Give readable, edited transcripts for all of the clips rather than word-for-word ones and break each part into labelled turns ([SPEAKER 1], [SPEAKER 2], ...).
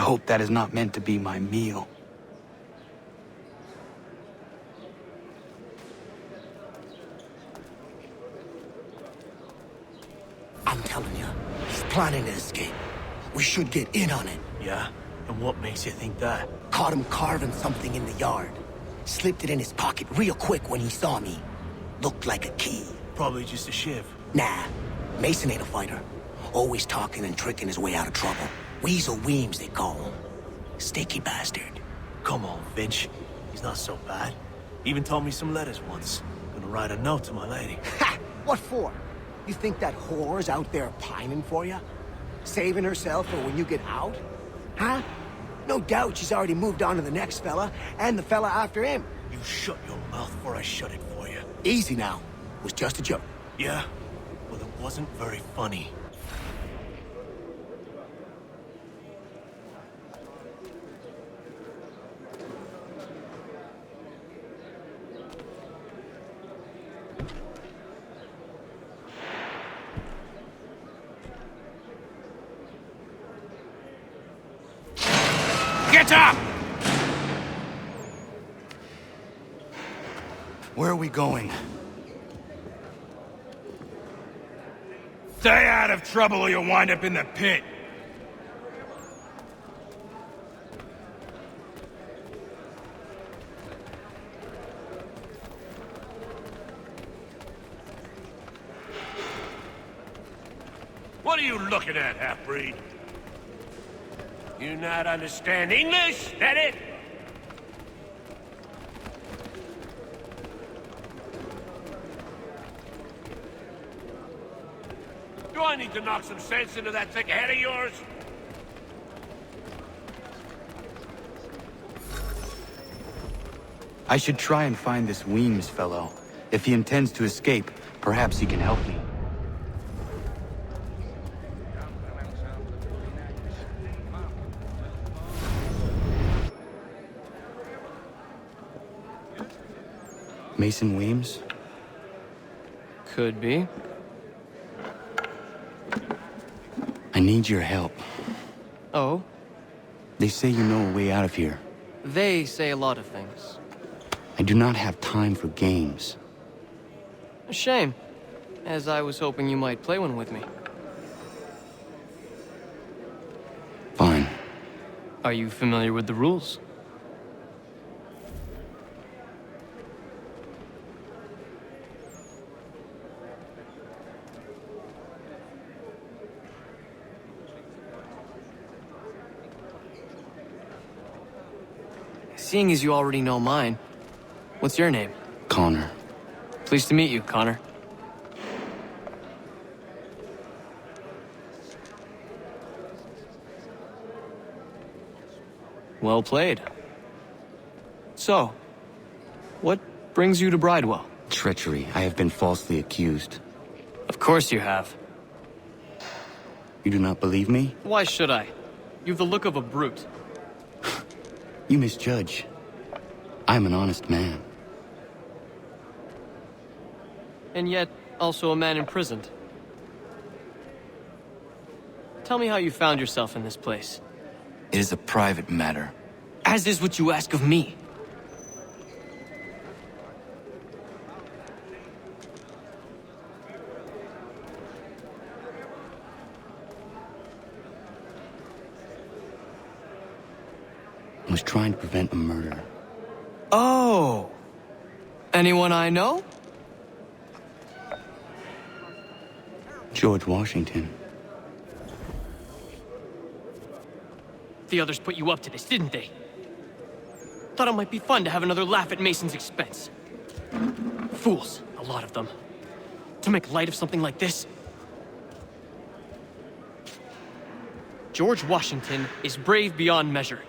[SPEAKER 1] hope that is not meant to be my meal.
[SPEAKER 2] I'm telling you, he's planning to escape. We should get in on it.
[SPEAKER 3] Yeah? And what makes you think that?
[SPEAKER 2] Caught him carving something in the yard. Slipped it in his pocket real quick when he saw me. Looked like a key.
[SPEAKER 3] Probably just a shiv.
[SPEAKER 2] Nah, Mason ain't a fighter. Always talking and tricking his way out of trouble. Weasel Weems, they call him. Sticky bastard.
[SPEAKER 3] Come on, Finch. He's not so bad. Even told me some letters once. Gonna write a note to my lady.
[SPEAKER 2] Ha! What for? You think that whore's out there pining for you? Saving herself for when you get out? Huh? No doubt she's already moved on to the next fella, and the fella after him.
[SPEAKER 3] You shut your mouth before I shut it for you.
[SPEAKER 2] Easy now. It was just a joke.
[SPEAKER 3] Yeah? Well, it wasn't very funny.
[SPEAKER 1] Get up! Where are we going?
[SPEAKER 4] Stay out of trouble or you'll wind up in the pit.
[SPEAKER 5] What are you looking at, half-breed? You not understand English? That it? Do I need to knock some sense into that thick head of yours?
[SPEAKER 1] I should try and find this Weems fellow. If he intends to escape, perhaps he can help me. Mason Weems?
[SPEAKER 6] Could be.
[SPEAKER 1] I need your help.
[SPEAKER 6] Oh?
[SPEAKER 1] They say you know a way out of here.
[SPEAKER 6] They say a lot of things.
[SPEAKER 1] I do not have time for games.
[SPEAKER 6] A shame, as I was hoping you might play one with me.
[SPEAKER 1] Fine.
[SPEAKER 6] Are you familiar with the rules? Seeing as you already know mine, what's your name?
[SPEAKER 1] Connor.
[SPEAKER 6] Pleased to meet you, Connor. Well played. So, what brings you to Bridewell?
[SPEAKER 1] Treachery. I have been falsely accused.
[SPEAKER 6] Of course you have.
[SPEAKER 1] You do not believe me?
[SPEAKER 6] Why should I? You've the look of a brute.
[SPEAKER 1] You misjudge. I'm an honest man.
[SPEAKER 6] And yet, also a man imprisoned. Tell me how you found yourself in this place.
[SPEAKER 1] It is a private matter.
[SPEAKER 6] As is what you ask of me.
[SPEAKER 1] I was trying to prevent a murder.
[SPEAKER 6] Oh! Anyone I know?
[SPEAKER 1] George Washington.
[SPEAKER 6] The others put you up to this, didn't they? Thought it might be fun to have another laugh at Mason's expense. Fools, a lot of them. To make light of something like this. George Washington is brave beyond measure.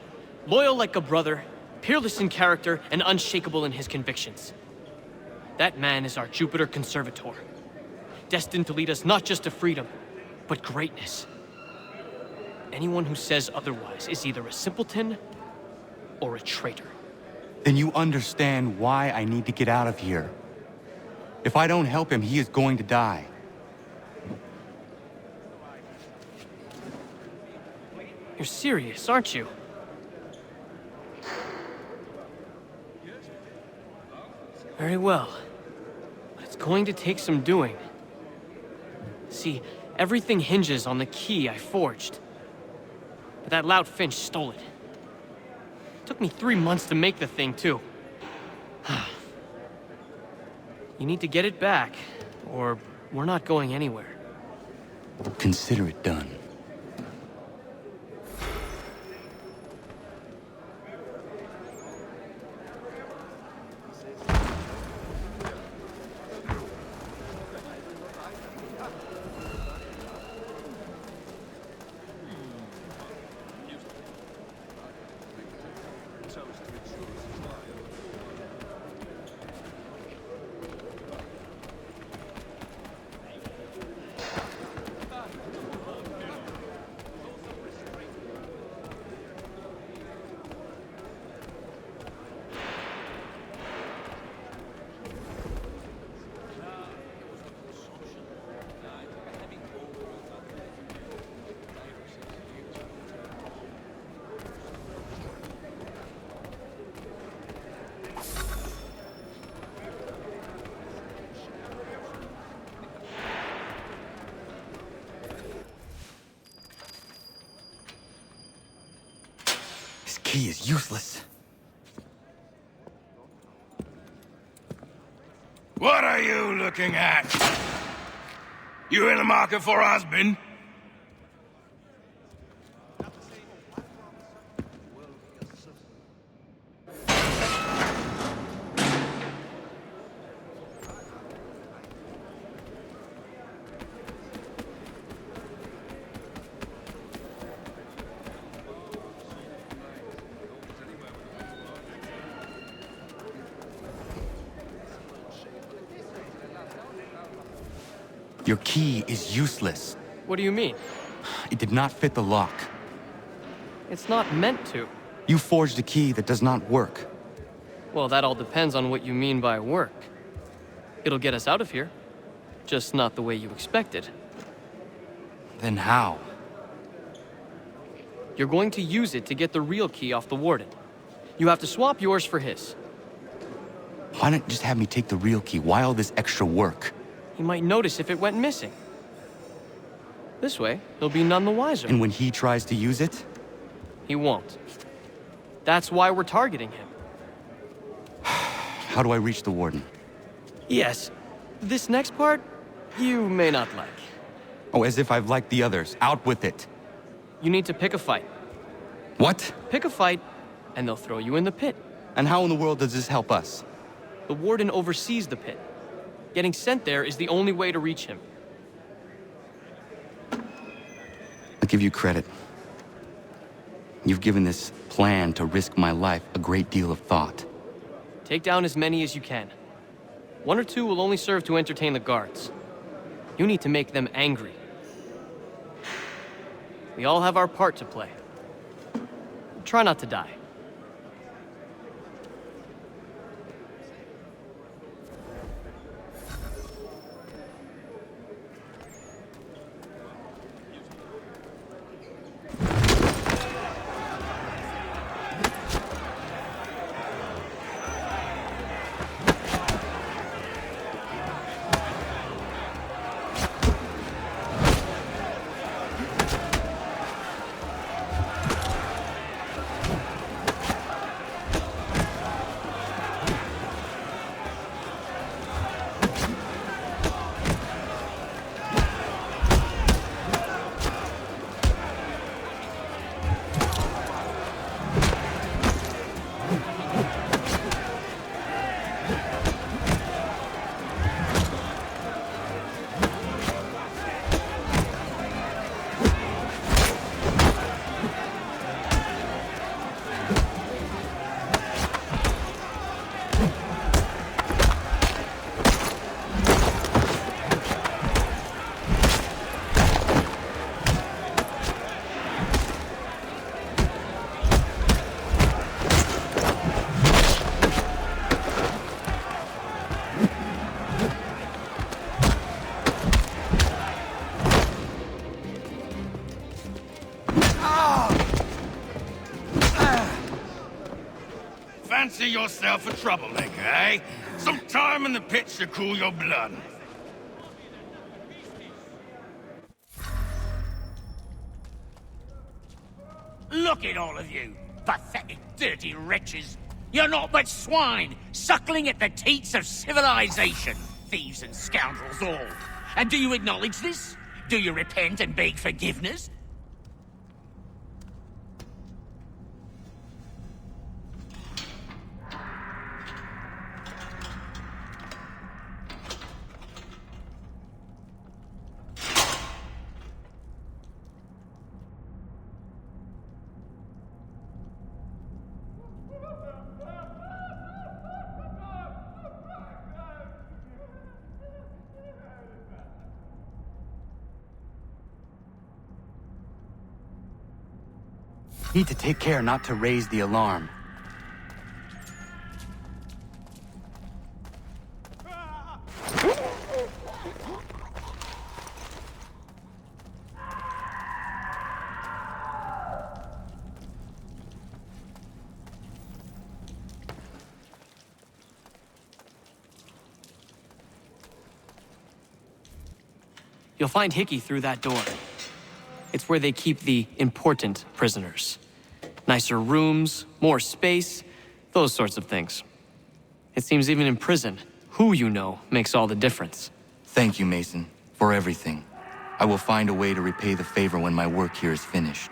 [SPEAKER 6] Loyal like a brother, peerless in character, and unshakable in his convictions. That man is our Jupiter Conservator, destined to lead us not just to freedom, but greatness. Anyone who says otherwise is either a simpleton or a traitor.
[SPEAKER 1] Then you understand why I need to get out of here. If I don't help him, he is going to die.
[SPEAKER 6] You're You're serious, aren't you? Very well. But it's going to take some doing. See, everything hinges on the key I forged. But that loud Finch stole it. Took me 3 months to make the thing, too. You need to get it back, or we're not going anywhere.
[SPEAKER 1] Consider it done. He is useless.
[SPEAKER 4] What are you looking at? You in the market for a husband?
[SPEAKER 1] Your key is useless.
[SPEAKER 6] What do you mean?
[SPEAKER 1] It did not fit the lock.
[SPEAKER 6] It's not meant to.
[SPEAKER 1] You forged a key that does not work.
[SPEAKER 6] Well, that all depends on what you mean by work. It'll get us out of here. Just not the way you expected.
[SPEAKER 1] Then how?
[SPEAKER 6] You're going to use it to get the real key off the warden. You have to swap yours for his.
[SPEAKER 1] Why not just have me take the real key? Why all this extra work?
[SPEAKER 6] He might notice if it went missing. This way, he'll be none the wiser.
[SPEAKER 1] And when he tries to use it?
[SPEAKER 6] He won't. That's why we're targeting him.
[SPEAKER 1] How do I reach the warden?
[SPEAKER 6] Yes. This next part, you may not like.
[SPEAKER 1] Oh, as if I've liked the others. Out with it.
[SPEAKER 6] You need to pick a fight.
[SPEAKER 1] What?
[SPEAKER 6] Pick a fight, and they'll throw you in the pit.
[SPEAKER 1] And how in the world does this help us?
[SPEAKER 6] The warden oversees the pit. Getting sent there is the only way to reach him.
[SPEAKER 1] I'll give you credit. You've given this plan to risk my life a great deal of thought.
[SPEAKER 6] Take down as many as you can. 1 or 2 will only serve to entertain the guards. You need to make them angry. We all have our part to play. Try not to die.
[SPEAKER 4] fancy yourself a troublemaker, eh? Some time in the pits to cool your blood.
[SPEAKER 5] Look at all of you, pathetic, dirty wretches. You're not but swine, suckling at the teats of civilization. Thieves and scoundrels all. And do you acknowledge this? Do you repent and beg forgiveness?
[SPEAKER 1] Need to take care not to raise the alarm.
[SPEAKER 6] You'll find Hickey through that door. It's where they keep the important prisoners. Nicer rooms, more space, those sorts of things. It seems even in prison, who you know makes all the difference.
[SPEAKER 1] Thank you, Mason, for everything. I will find a way to repay the favor when my work here is finished.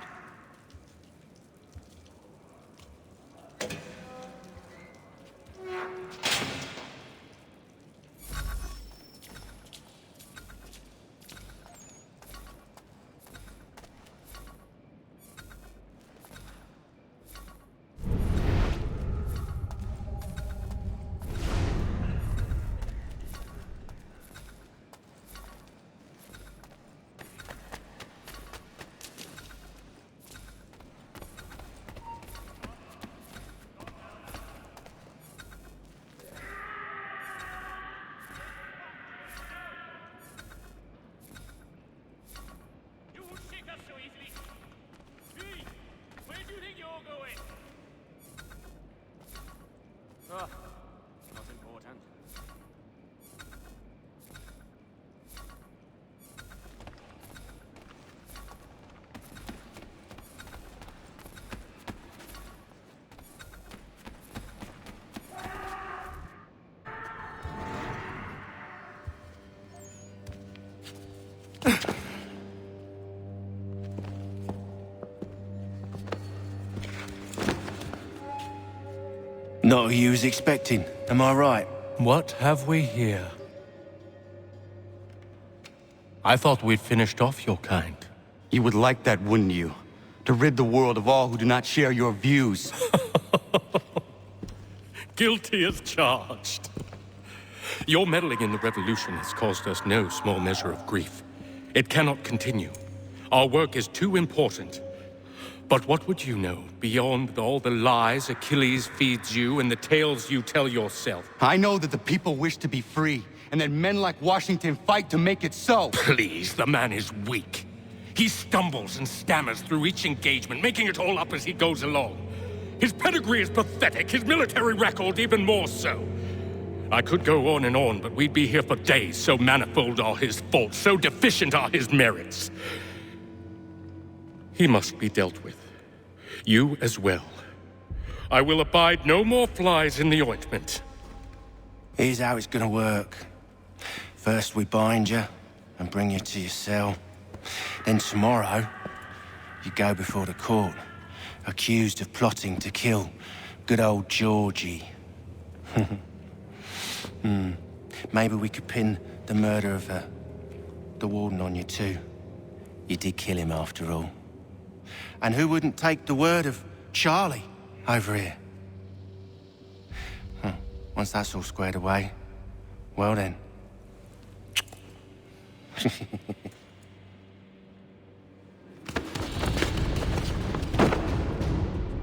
[SPEAKER 5] Not important.
[SPEAKER 7] Not who you was expecting, am I right?
[SPEAKER 8] What have we here? I thought we'd finished off your kind.
[SPEAKER 1] You would like that, wouldn't you? To rid the world of all who do not share your views.
[SPEAKER 8] Guilty as charged. Your meddling in the revolution has caused us no small measure of grief. It cannot continue. Our work is too important. But what would you know beyond all the lies Achilles feeds you and the tales you tell yourself?
[SPEAKER 1] I know that the people wish to be free, and that men like Washington fight to make it so.
[SPEAKER 8] Please, the man is weak. He stumbles and stammers through each engagement, making it all up as he goes along. His pedigree is pathetic, his military record even more so. I could go on and on, but we'd be here for days, so manifold are his faults, so deficient are his merits. He must be dealt with. You as well. I will abide no more flies in the ointment.
[SPEAKER 7] Here's how it's gonna work. First we bind you and bring you to your cell. Then tomorrow, you go before the court, accused of plotting to kill good old Georgie. Maybe we could pin the murder of the warden on you too. You did kill him after all. And who wouldn't take the word of Charlie over here? Once that's all squared away, well then.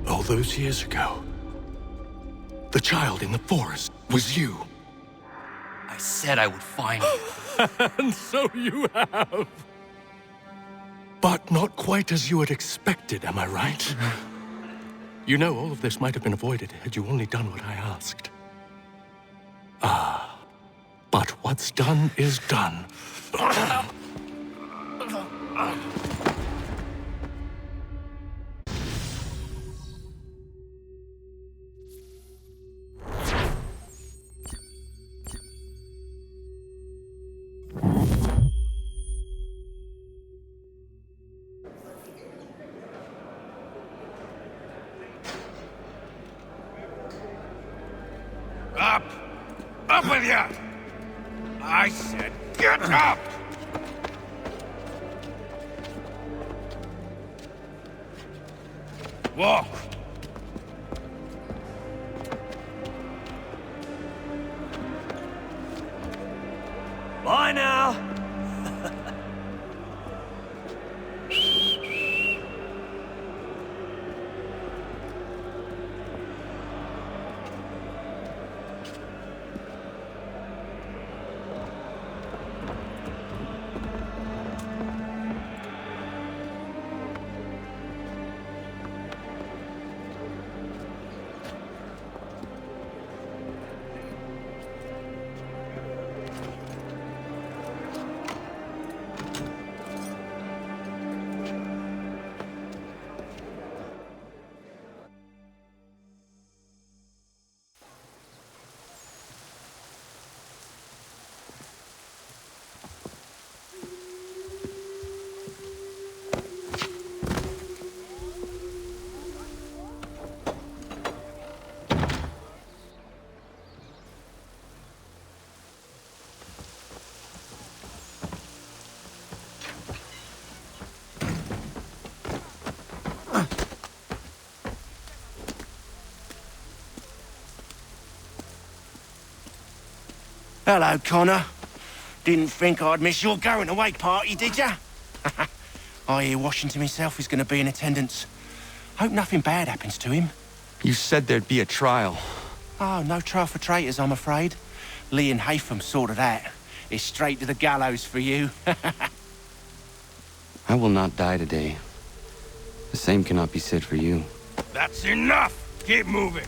[SPEAKER 8] All those years ago, the child in the forest was you.
[SPEAKER 1] I said I would find you.
[SPEAKER 8] And so you have. But not quite as you had expected, am I right? You know, all of this might have been avoided had you only done what I asked. But what's done is done.
[SPEAKER 4] Up! Up with you! I said, get up! Walk!
[SPEAKER 3] Bye now!
[SPEAKER 7] Hello, Connor. Didn't think I'd miss your going-away party, did ya? I hear Washington himself is going to be in attendance. Hope nothing bad happens to him.
[SPEAKER 1] You said there'd be a trial.
[SPEAKER 7] Oh, no trial for traitors, I'm afraid. Lee and Haytham sorted that. It's straight to the gallows for you.
[SPEAKER 1] I will not die today. The same cannot be said for you.
[SPEAKER 4] That's enough! Keep moving!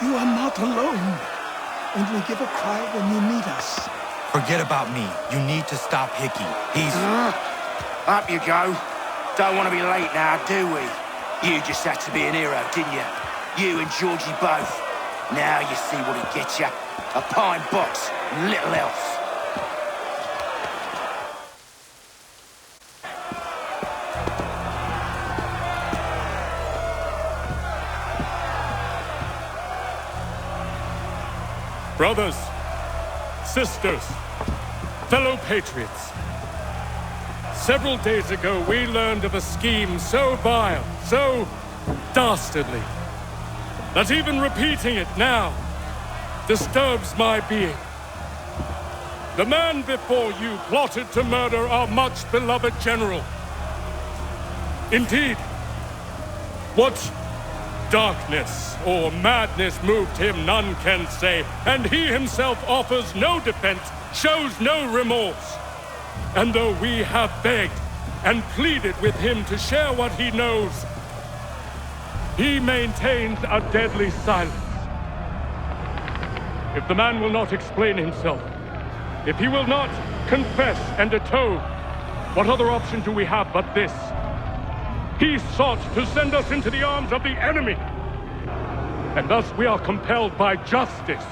[SPEAKER 2] You are not alone. Only give a cry when you need us.
[SPEAKER 1] Forget about me. You need to stop Hickey. He's...
[SPEAKER 7] Up you go. Don't want to be late now, do we? You just had to be an hero, didn't you? You and Georgie both. Now you see what it gets you. A pine box, little else.
[SPEAKER 8] Brothers, sisters, fellow patriots. Several days ago, we learned of a scheme so vile, so dastardly, that even repeating it now disturbs my being. The man before you plotted to murder our much-beloved general. Indeed, what darkness or madness moved him, none can say, and he himself offers no defense, shows no remorse. And though we have begged and pleaded with him to share what he knows, he maintains a deadly silence. If the man will not explain himself, if he will not confess and atone, What other option do we have but this? He sought to send us into the arms of the enemy. And thus we are compelled by justice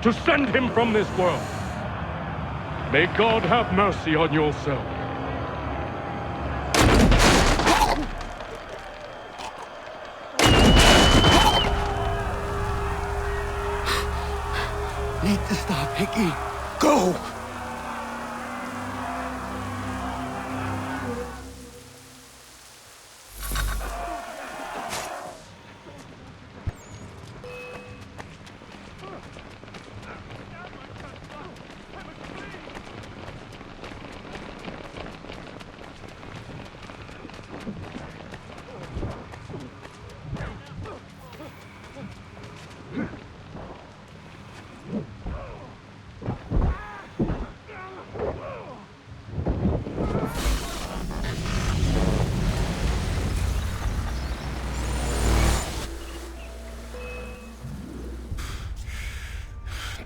[SPEAKER 8] to send him from this world. May God have mercy on your soul.
[SPEAKER 2] Need to stop, Hickey. Go!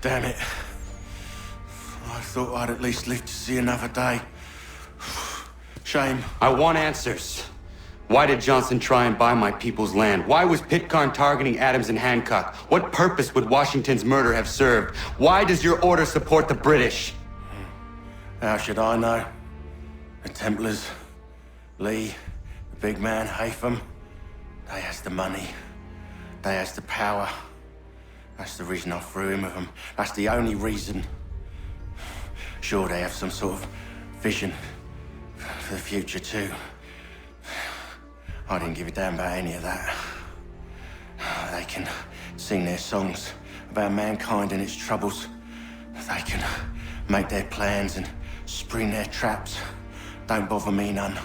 [SPEAKER 7] Damn it. I thought I'd at least live to see another day. Shame.
[SPEAKER 1] I want answers. Why did Johnson try and buy my people's land? Why was Pitcairn targeting Adams and Hancock? What purpose would Washington's murder have served? Why does your order support the British?
[SPEAKER 7] How should I know? The Templars, Lee, the big man, Haytham, they has the money. They has the power. That's the reason I threw in with them. That's the only reason. Sure, they have some sort of vision for the future too. I didn't give a damn about any of that. They can sing their songs about mankind and its troubles. They can make their plans and spring their traps. Don't bother me none.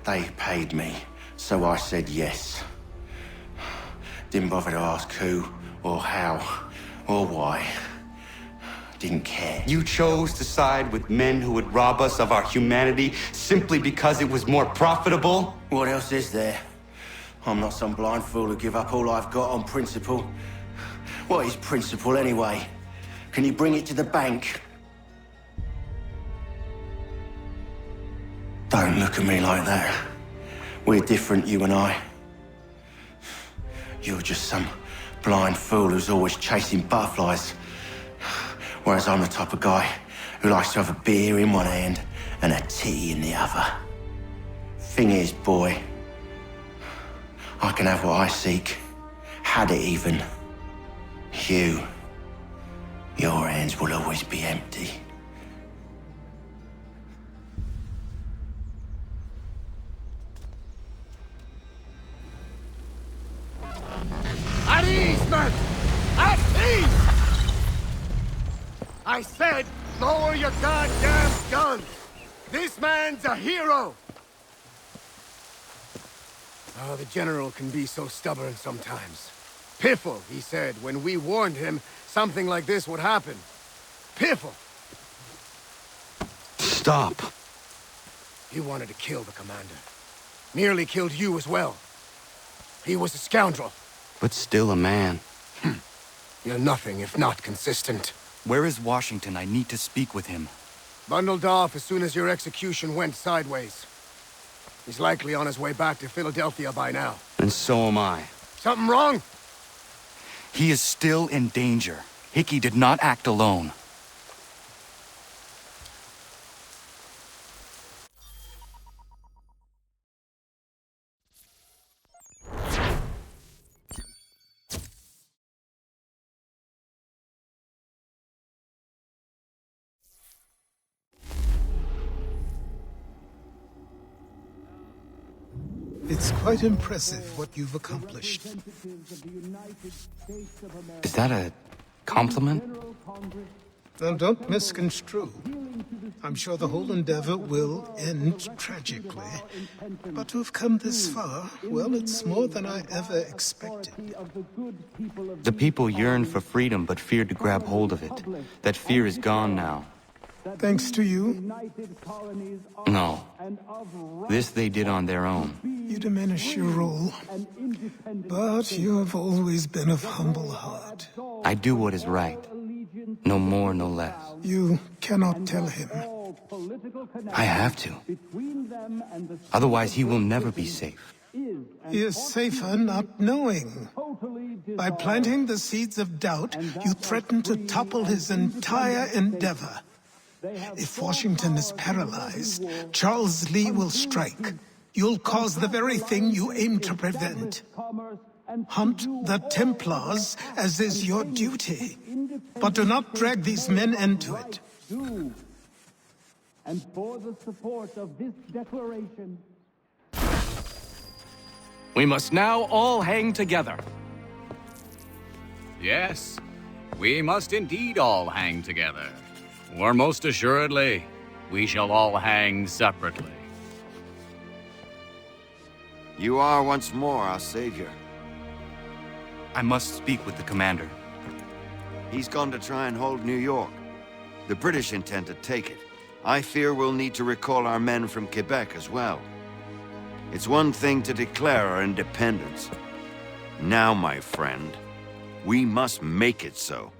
[SPEAKER 7] They paid me, so I said yes. Didn't bother to ask who, or how, or why. Didn't care.
[SPEAKER 1] You chose to side with men who would rob us of our humanity simply because it was more profitable?
[SPEAKER 7] What else is there? I'm not some blind fool who give up all I've got on principle. What is principle anyway? Can you bring it to the bank? Don't look at me like that. We're different, you and I. You're just some blind fool who's always chasing butterflies. Whereas I'm the type of guy who likes to have a beer in one hand and a tea in the other. Thing is, boy, I can have what I seek. Had it even. Your hands will always be empty.
[SPEAKER 2] At ease, men! At ease! I said, lower your goddamn guns! This man's a hero! Oh, the General can be so stubborn sometimes. Piffle, he said, when we warned him something like this would happen. Piffle!
[SPEAKER 1] Stop.
[SPEAKER 2] He wanted to kill the commander. Nearly killed you as well. He was a scoundrel.
[SPEAKER 1] But still a man.
[SPEAKER 2] You're nothing if not consistent.
[SPEAKER 1] Where is Washington? I need to speak with him.
[SPEAKER 2] Bundled off as soon as your execution went sideways. He's likely on his way back to Philadelphia by now.
[SPEAKER 1] And so am I.
[SPEAKER 2] Something wrong?
[SPEAKER 1] He is still in danger. Hickey did not act alone.
[SPEAKER 9] It's quite impressive what you've accomplished.
[SPEAKER 1] Is that a compliment?
[SPEAKER 9] Now, don't misconstrue. I'm sure the whole endeavor will end tragically. But to have come this far, well, it's more than I ever expected.
[SPEAKER 1] The people yearned for freedom but feared to grab hold of it. That fear is gone now.
[SPEAKER 9] Thanks to you?
[SPEAKER 1] No. This they did on their own.
[SPEAKER 9] You diminish your role. But you have always been of humble heart.
[SPEAKER 1] I do what is right. No more, no less.
[SPEAKER 9] You cannot tell him.
[SPEAKER 1] I have to. Otherwise, he will never be safe.
[SPEAKER 9] He is safer not knowing. By planting the seeds of doubt, you threaten to topple his entire endeavor. If Washington is paralyzed, Charles Lee will strike. You'll cause the very thing you aim to prevent. Hunt the Templars, as is your duty. But do not drag these men into it.
[SPEAKER 10] And for the support of this declaration...
[SPEAKER 11] We must now all hang together.
[SPEAKER 12] Yes, we must indeed all hang together. Or most assuredly, we shall all hang separately.
[SPEAKER 13] You are once more our savior.
[SPEAKER 1] I must speak with the commander.
[SPEAKER 13] He's gone to try and hold New York. The British intend to take it. I fear we'll need to recall our men from Quebec as well. It's one thing to declare our independence. Now, my friend, we must make it so.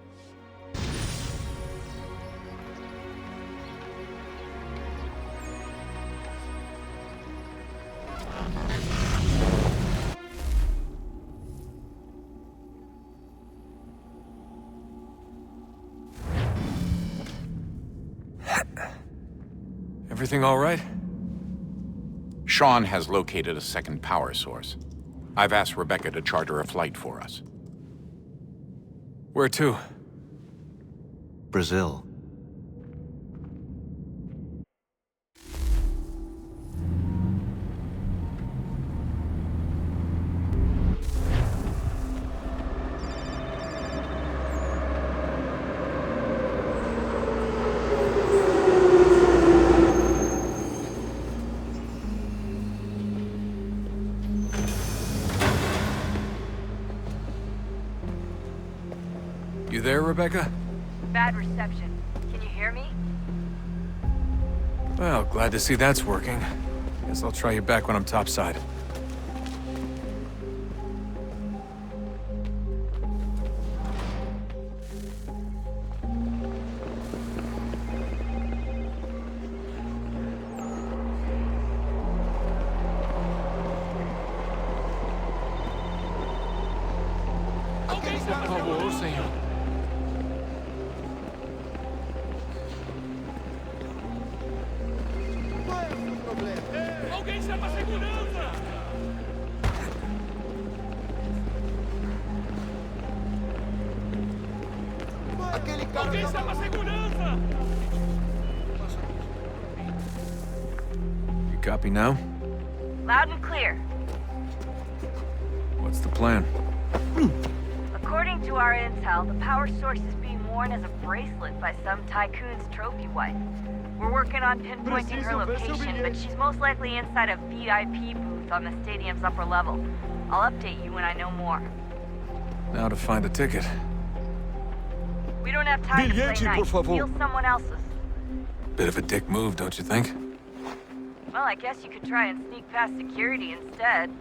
[SPEAKER 14] Everything all right?
[SPEAKER 15] Sean has located a second power source. I've asked Rebecca to charter a flight for us.
[SPEAKER 14] Where to?
[SPEAKER 16] Brazil.
[SPEAKER 14] You there, Rebecca?
[SPEAKER 17] Bad reception. Can you hear me?
[SPEAKER 14] Well, glad to see that's working. Guess I'll try you back when I'm topside. Por favor, senhor.
[SPEAKER 8] Alguém chama a segurança! Alguém chama a segurança!
[SPEAKER 14] You copy now?
[SPEAKER 17] Loud and clear.
[SPEAKER 14] What's the plan?
[SPEAKER 17] According to our intel, the power source is being worn as a bracelet by some tycoon's trophy wife. We're working on pinpointing her location, but she's most likely inside a VIP booth on the stadium's upper level. I'll update you when I know more.
[SPEAKER 14] Now to find a ticket.
[SPEAKER 17] We don't have time to play nice. Steal someone else's.
[SPEAKER 14] Bit of a dick move, don't you think?
[SPEAKER 17] Well, I guess you could try and sneak past security instead.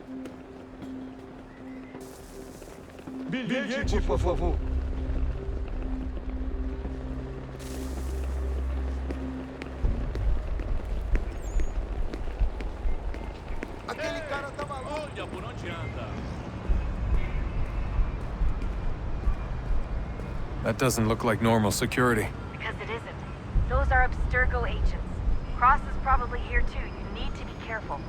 [SPEAKER 10] Bilhete, por favor.
[SPEAKER 8] Aquele cara tá maluco. Olha por onde anda.
[SPEAKER 14] That doesn't look like normal security.
[SPEAKER 17] Because it isn't. Those are Abstergo agents. Cross is probably here too. You need to be careful.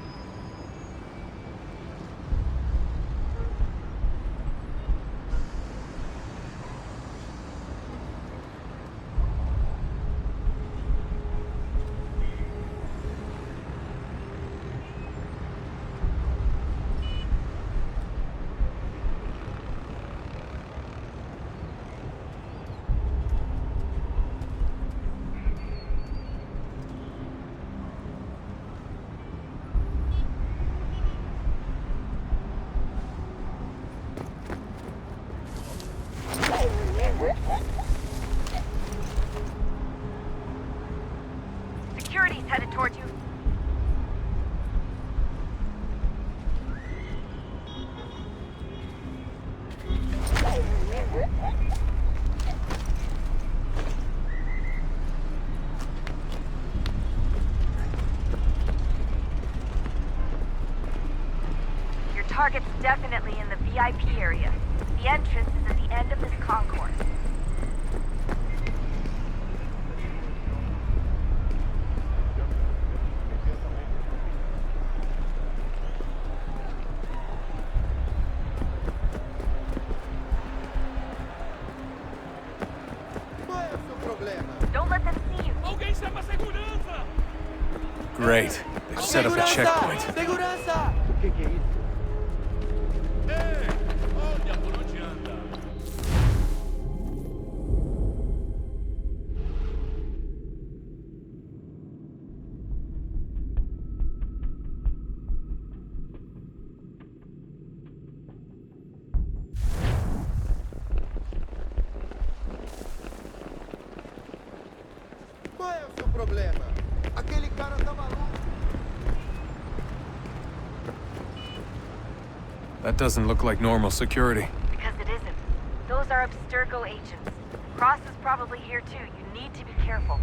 [SPEAKER 17] target's definitely in the VIP area. The entrance is at the end of this concourse. Don't let them see you.
[SPEAKER 14] Great. They've set up a checkpoint.
[SPEAKER 10] Segurança!
[SPEAKER 16] Qual é o seu problema? Aquele cara tá maluco.
[SPEAKER 14] That doesn't look like normal security.
[SPEAKER 17] Because it isn't. Those are Abstergo agents. Cross is probably here too. You need to be careful.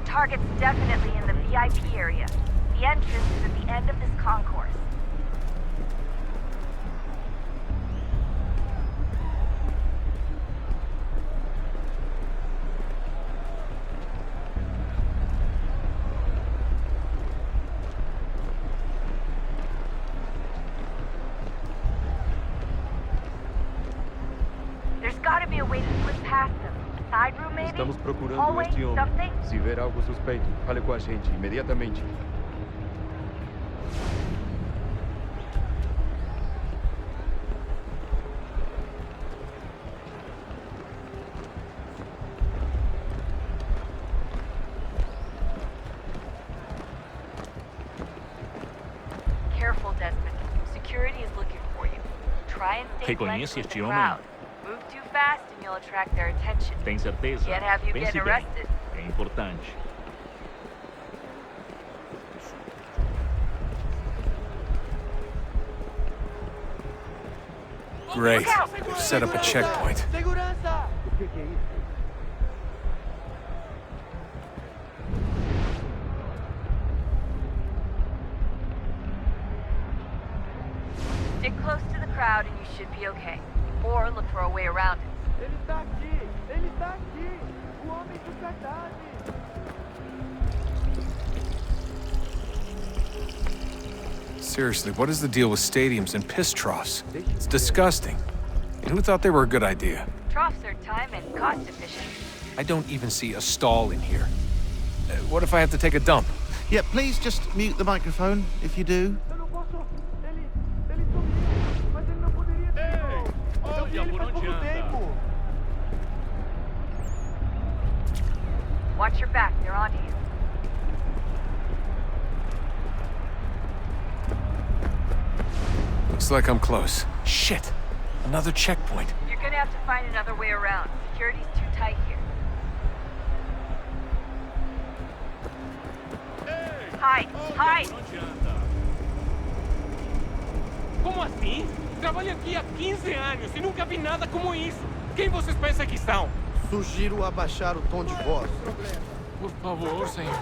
[SPEAKER 17] Target's definitely in the VIP area. The entrance is at the end of this concourse. There's gotta be a way to slip past them. Side room, maybe?
[SPEAKER 18] Estamos procurando
[SPEAKER 17] Hallway,
[SPEAKER 18] este homem.
[SPEAKER 17] something?
[SPEAKER 18] Se ver algo suspeito, fale com a gente imediatamente.
[SPEAKER 17] Careful, Desmond. Security is looking for you. Try and stay blended
[SPEAKER 3] Reconhece
[SPEAKER 17] with
[SPEAKER 3] este
[SPEAKER 17] the
[SPEAKER 3] homem?
[SPEAKER 17] crowd. Move too fast and you'll attract their attention.
[SPEAKER 3] Tem certeza?
[SPEAKER 17] Can't have you
[SPEAKER 3] Pense
[SPEAKER 17] get
[SPEAKER 3] bem.
[SPEAKER 17] arrested.
[SPEAKER 3] É importante.
[SPEAKER 14] Great. They've set up a checkpoint.
[SPEAKER 10] Segurança!
[SPEAKER 17] Stick close to the crowd and you should be okay. Or look for a way around it.
[SPEAKER 10] Ele está aqui! Ele está aqui! O homem do verdade!
[SPEAKER 14] Seriously, what is the deal with stadiums and piss troughs? It's disgusting. And who thought they were a good idea?
[SPEAKER 17] Troughs are time and cost efficient.
[SPEAKER 14] I don't even see a stall in here. What if I have to take a dump?
[SPEAKER 19] Yeah, please just mute the microphone if you do.
[SPEAKER 10] Eu não posso! Ele sumiu! Mas ele não poderia ter ido! Eu vi ele faz pouco tempo!
[SPEAKER 17] Watch your back, they're onto you.
[SPEAKER 14] Looks like I'm close. Shit! Another checkpoint.
[SPEAKER 17] You're gonna have to find another way around. Security's too tight here. Hide! Hide!
[SPEAKER 11] Como assim? Trabalho aqui há 15 anos e nunca vi nada como isso. Quem vocês pensam que são?
[SPEAKER 16] Sugiro abaixar o tom de voz.
[SPEAKER 11] Por favor, senhor.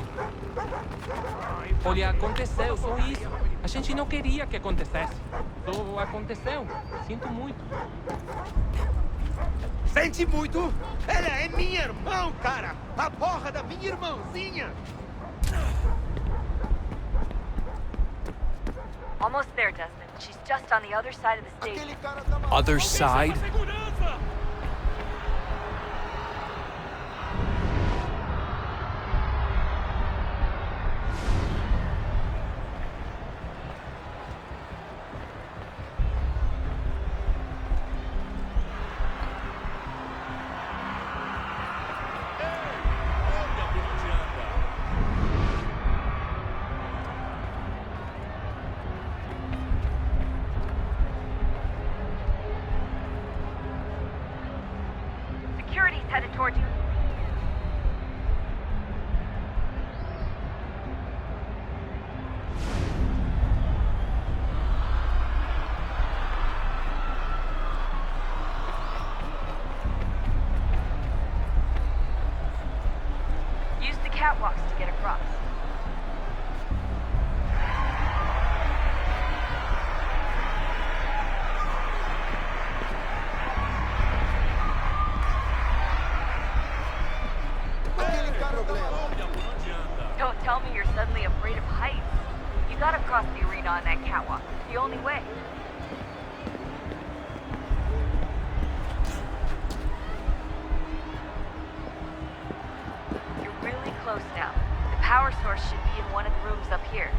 [SPEAKER 20] Olha, aconteceu, só isso. A gente não queria que acontecesse. Só aconteceu. Sinto muito.
[SPEAKER 16] Sente muito? Ela é minha irmã, cara! A porra da minha irmãzinha!
[SPEAKER 17] Almost there, Desmond. She's just on the other side of the stage.
[SPEAKER 14] Other side?
[SPEAKER 17] towards you. Use the catwalks to get across. Don't tell me you're suddenly afraid of heights. You gotta cross the arena on that catwalk. It's the only way. You're really close now. The power source should be in one of the rooms up here.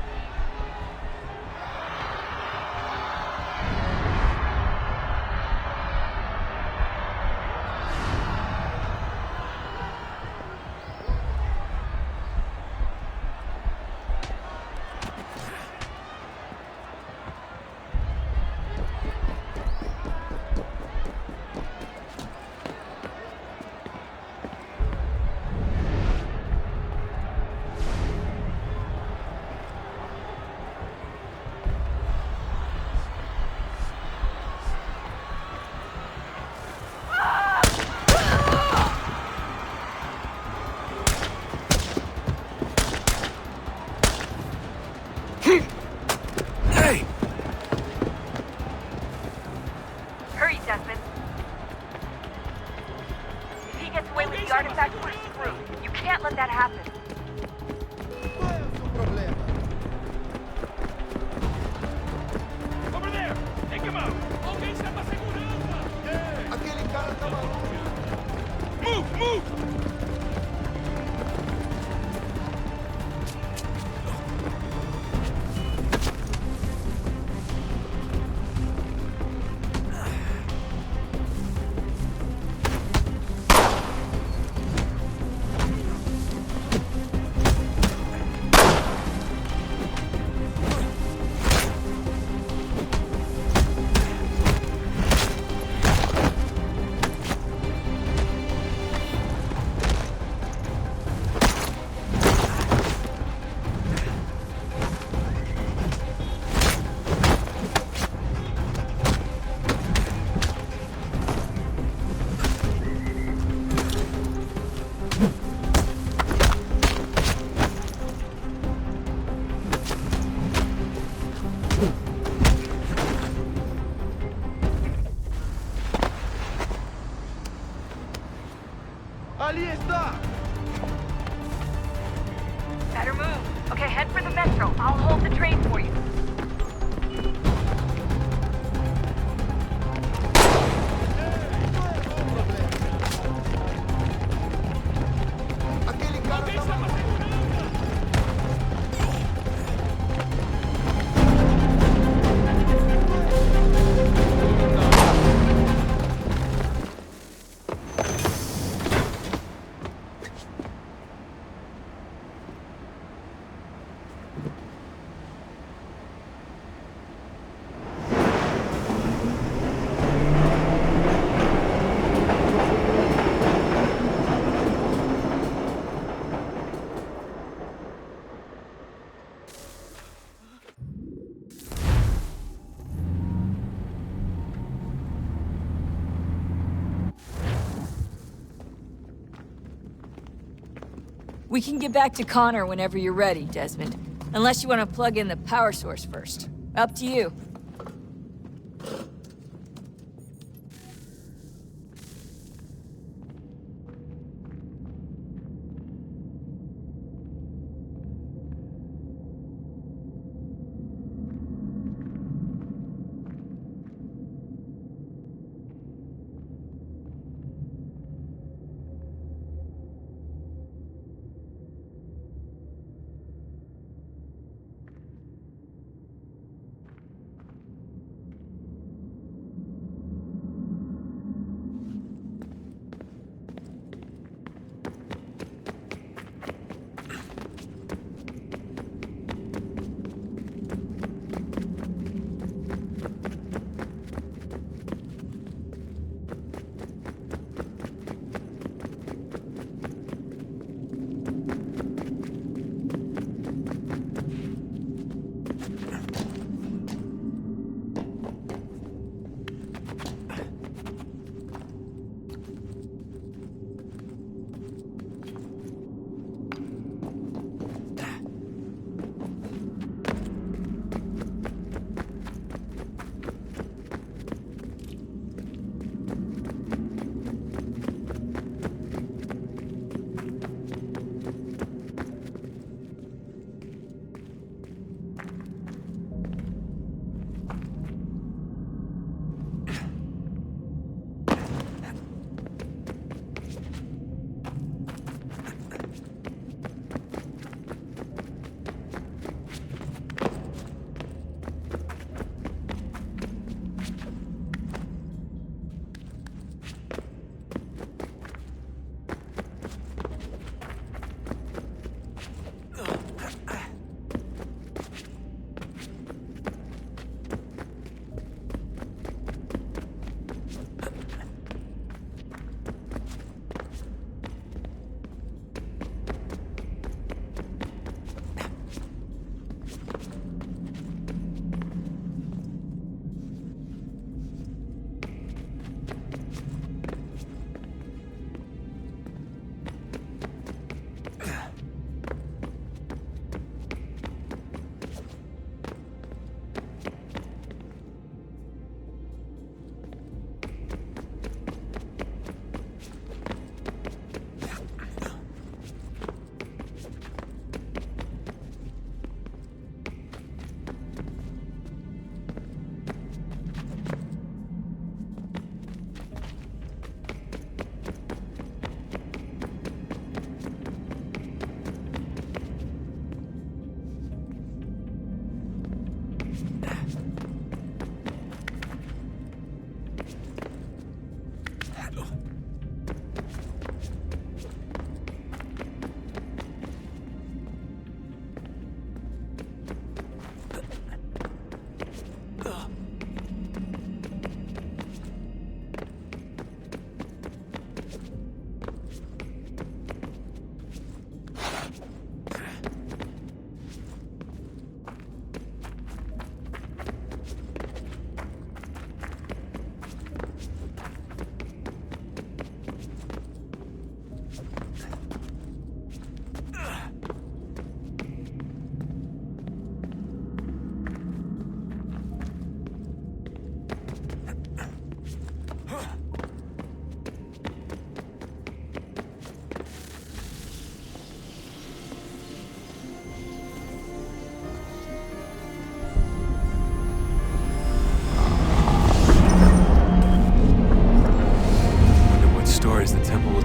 [SPEAKER 17] Hurry, Desmond. If he gets away with the artifact, we're screwed. You can't let that happen.
[SPEAKER 10] Over there! Take him out! Okay, step a segurança! Aquele cara tá maluco! Move! Move!
[SPEAKER 16] Ali está!
[SPEAKER 17] Better move. Okay, head for the metro. I'll hold the train for you.
[SPEAKER 21] We can get back to Connor whenever you're ready, Desmond. Unless you want to plug in the power source first. Up to you.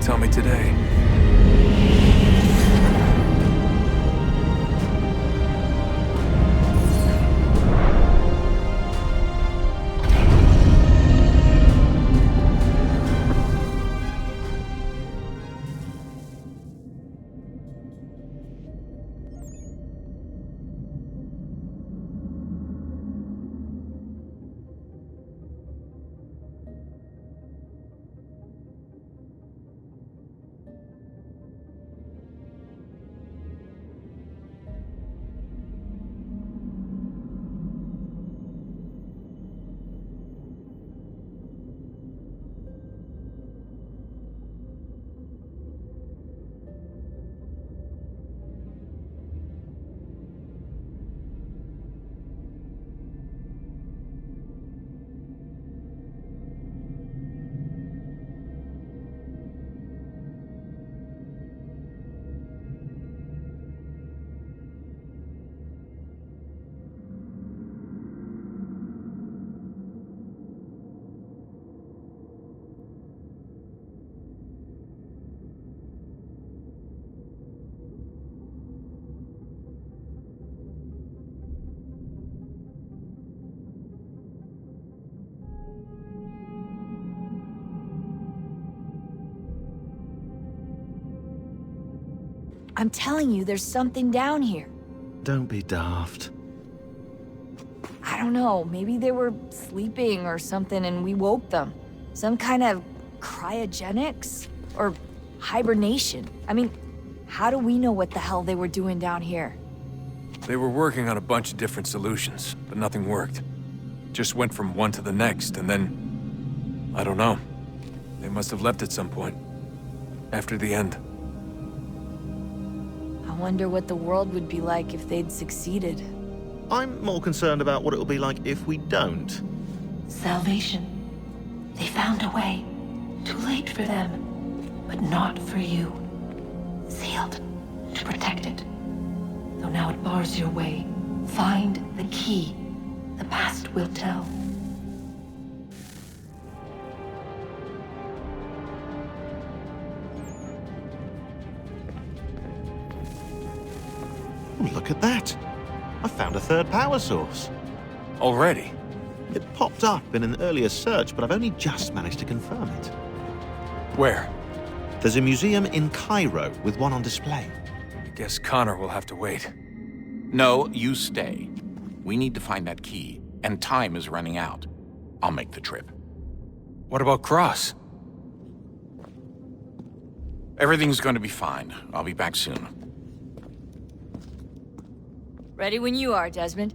[SPEAKER 14] Tell me today.
[SPEAKER 21] I'm telling you, there's something down here.
[SPEAKER 19] Don't be daft.
[SPEAKER 21] I don't know, maybe they were sleeping or something and we woke them. Some kind of cryogenics? Or hibernation? I mean, how do we know what the hell they were doing down here?
[SPEAKER 14] They were working on a bunch of different solutions, but nothing worked. Just went from one to the next, and then... I don't know. They must have left at some point. After the end.
[SPEAKER 21] I wonder what the world would be like if they'd succeeded.
[SPEAKER 19] I'm more concerned about what it'll be like if we don't.
[SPEAKER 6] Salvation. They found a way. Too late for them, but not for you. Sealed to protect it. Though now it bars your way. Find the key. The past will tell.
[SPEAKER 19] Look at that. I found a third power source.
[SPEAKER 14] Already?
[SPEAKER 19] It popped up in an earlier search, but I've only just managed to confirm it.
[SPEAKER 14] Where?
[SPEAKER 19] There's a museum in Cairo with one on display.
[SPEAKER 14] I guess Connor will have to wait.
[SPEAKER 15] No, you stay. We need to find that key, and time is running out. I'll make the trip.
[SPEAKER 14] What about Cross?
[SPEAKER 15] Everything's going to be fine. I'll be back soon.
[SPEAKER 21] Ready when you are, Desmond.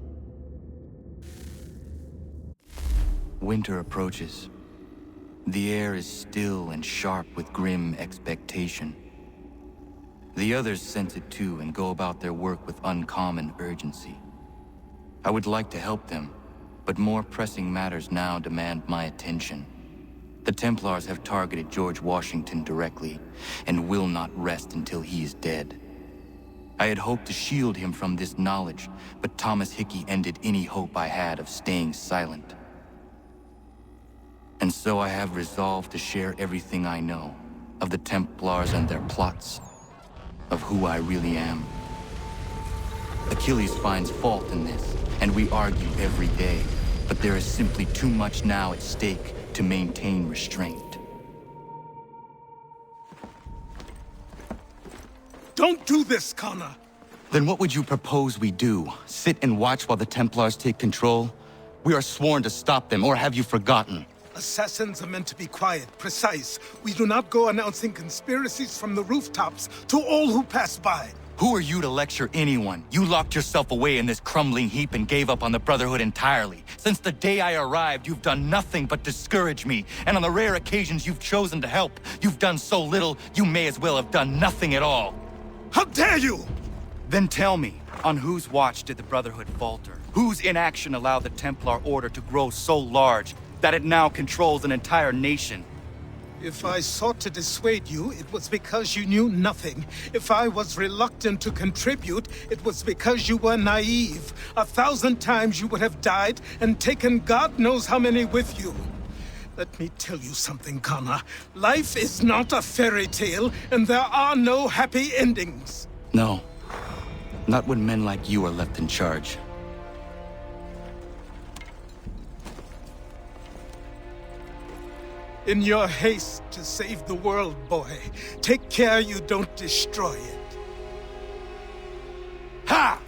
[SPEAKER 1] Winter approaches. The air is still and sharp with grim expectation. The others sense it too and go about their work with uncommon urgency. I would like to help them, but more pressing matters now demand my attention. The Templars have targeted George Washington directly, and will not rest until he is dead. I had hoped to shield him from this knowledge, but Thomas Hickey ended any hope I had of staying silent. And so I have resolved to share everything I know of the Templars and their plots, of who I really am. Achilles finds fault in this, and we argue every day. But there is simply too much now at stake to maintain restraint.
[SPEAKER 9] Don't do this, Connor!
[SPEAKER 1] Then what would you propose we do? Sit and watch while the Templars take control? We are sworn to stop them, or have you forgotten?
[SPEAKER 9] Assassins are meant to be quiet, precise. We do not go announcing conspiracies from the rooftops to all who pass by.
[SPEAKER 1] Who are you to lecture anyone? You locked yourself away in this crumbling heap and gave up on the Brotherhood entirely. Since the day I arrived, you've done nothing but discourage me. And on the rare occasions you've chosen to help, you've done so little, you may as well have done nothing at all.
[SPEAKER 9] How dare you!
[SPEAKER 1] Then tell me, on whose watch did the Brotherhood falter? Whose inaction allowed the Templar Order to grow so large that it now controls an entire nation?
[SPEAKER 9] If I sought to dissuade you, it was because you knew nothing. If I was reluctant to contribute, it was because you were naive. 1,000 times you would have died and taken God knows how many with you. Let me tell you something, Connor. Life is not a fairy tale, and there are no happy endings.
[SPEAKER 1] No. Not when men like you are left in charge.
[SPEAKER 9] In your haste to save the world, boy, take care you don't destroy it. Ha!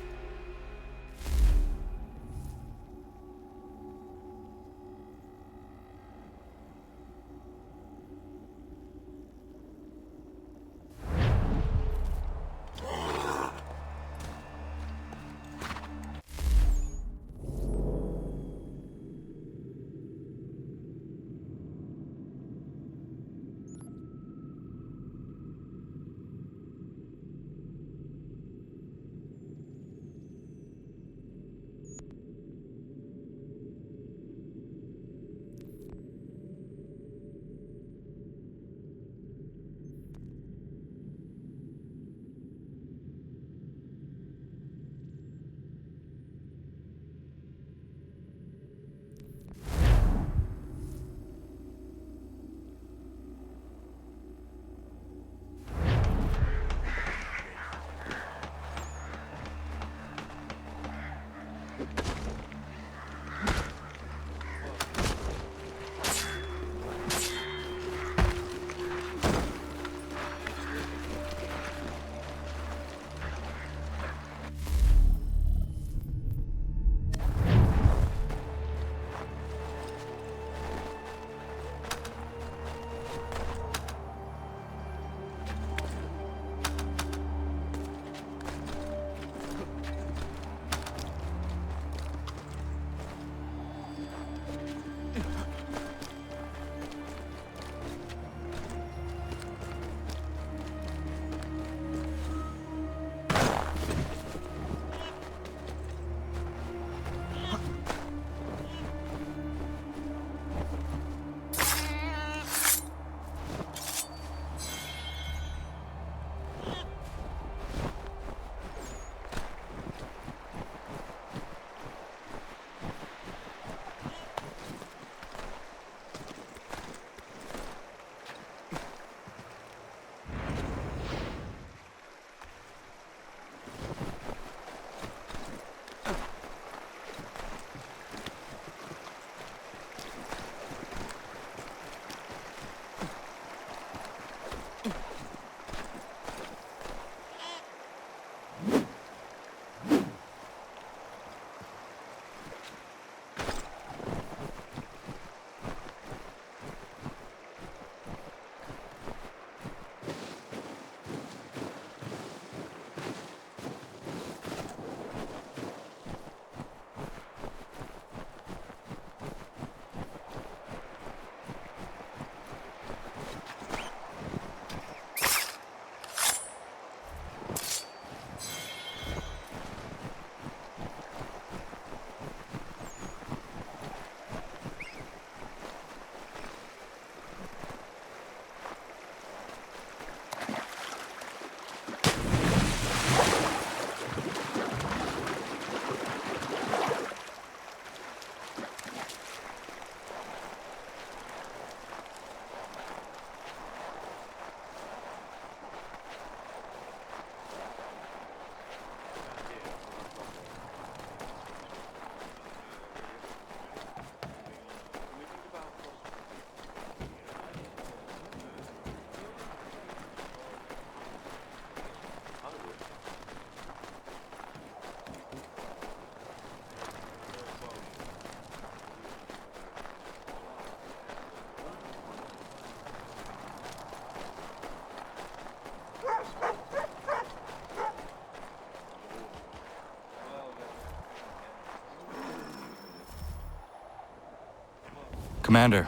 [SPEAKER 1] Commander.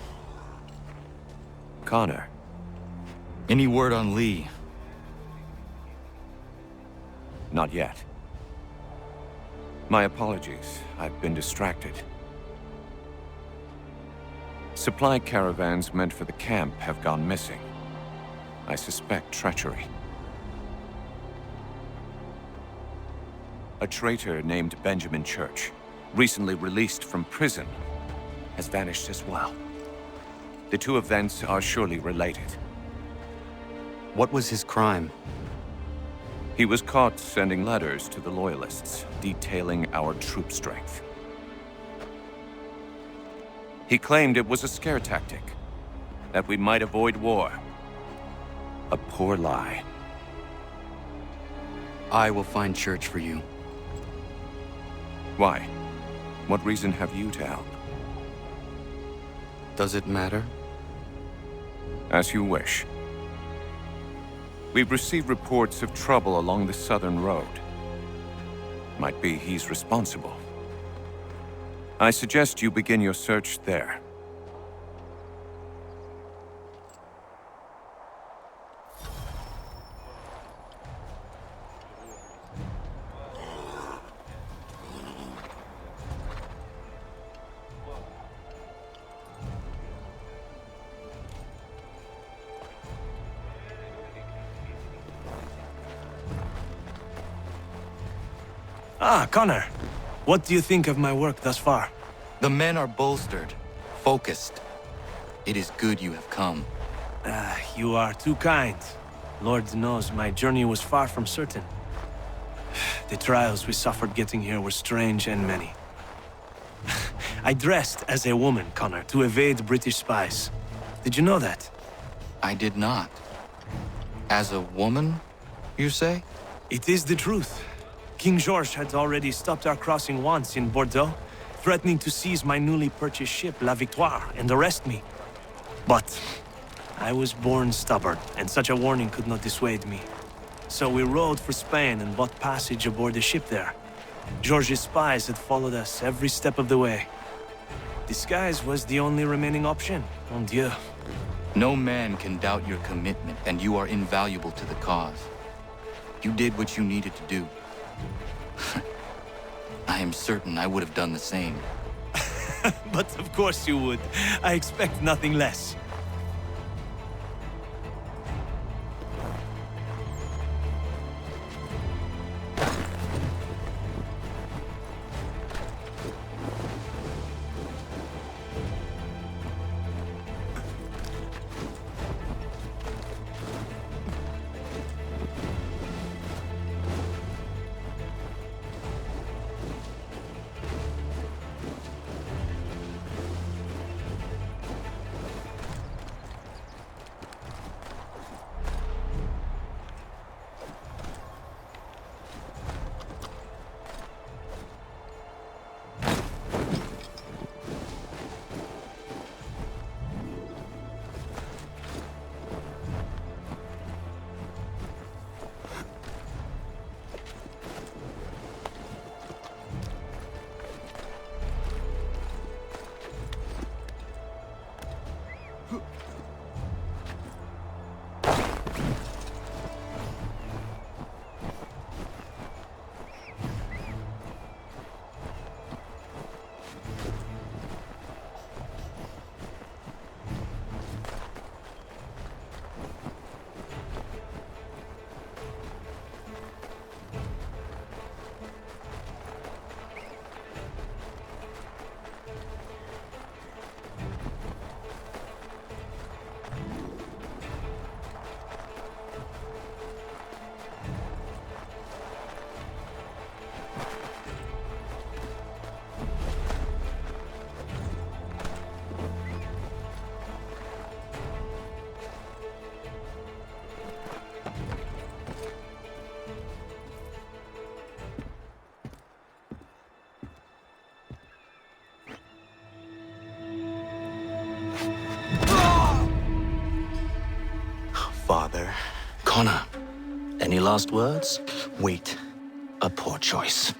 [SPEAKER 14] Connor.
[SPEAKER 1] Any word on Lee?
[SPEAKER 14] Not yet. My apologies. I've been distracted. Supply caravans meant for the camp have gone missing. I suspect treachery. A traitor named Benjamin Church, recently released from prison, has vanished as well. The two events are surely related.
[SPEAKER 1] What was his crime?
[SPEAKER 14] He was caught sending letters to the Loyalists, detailing our troop strength. He claimed it was a scare tactic, that we might avoid war. A poor lie.
[SPEAKER 1] I will find Church for you.
[SPEAKER 14] Why? What reason have you to help?
[SPEAKER 1] Does it matter?
[SPEAKER 14] As you wish. We've received reports of trouble along the southern road. Might be he's responsible. I suggest you begin your search there.
[SPEAKER 3] Ah, Connor. What do you think of my work thus far?
[SPEAKER 1] The men are bolstered, focused. It is good you have come.
[SPEAKER 3] You are too kind. Lord knows my journey was far from certain. The trials we suffered getting here were strange and many. I dressed as a woman, Connor, to evade British spies. Did you know that?
[SPEAKER 1] I did not. As a woman, you say?
[SPEAKER 3] It is the truth. King George had already stopped our crossing once in Bordeaux, threatening to seize my newly purchased ship, La Victoire, and arrest me. But I was born stubborn, and such a warning could not dissuade me. So we rode for Spain and bought passage aboard the ship there. George's spies had followed us every step of the way. Disguise was the only remaining option, mon Dieu.
[SPEAKER 1] No man can doubt your commitment, and you are invaluable to the cause. You did what you needed to do. I am certain I would have done the same.
[SPEAKER 3] But of course you would. I expect nothing less.
[SPEAKER 5] Father. Connor, any last words? Wait. A poor choice.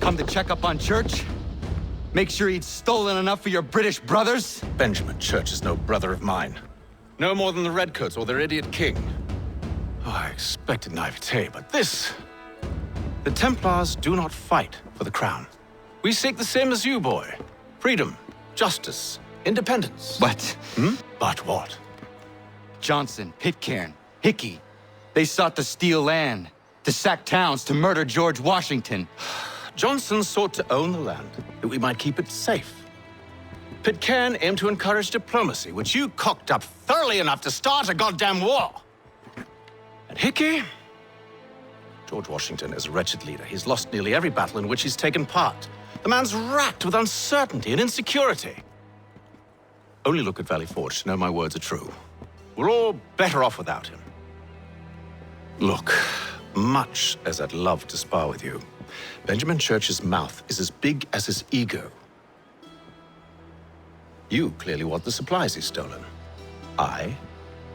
[SPEAKER 1] Come to check up on Church? Make sure he'd stolen enough for your British brothers?
[SPEAKER 4] Benjamin Church is no brother of mine. No more than the Redcoats or their idiot king. Oh, I expected naivete, but this... The Templars do not fight for the crown. We seek the same as you, boy. Freedom, justice, independence.
[SPEAKER 1] But...
[SPEAKER 4] But what?
[SPEAKER 1] Johnson, Pitcairn, Hickey. They sought to steal land, to sack towns, to murder George Washington.
[SPEAKER 4] Johnson sought to own the land, that we might keep it safe. Pitcairn aimed to encourage diplomacy, which you cocked up thoroughly enough to start a goddamn war. And Hickey? George Washington is a wretched leader. He's lost nearly every battle in which he's taken part. The man's racked with uncertainty and insecurity. Only look at Valley Forge to know my words are true. We're all better off without him. Look, much as I'd love to spar with you, Benjamin Church's mouth is as big as his ego. You clearly want the supplies he's stolen. I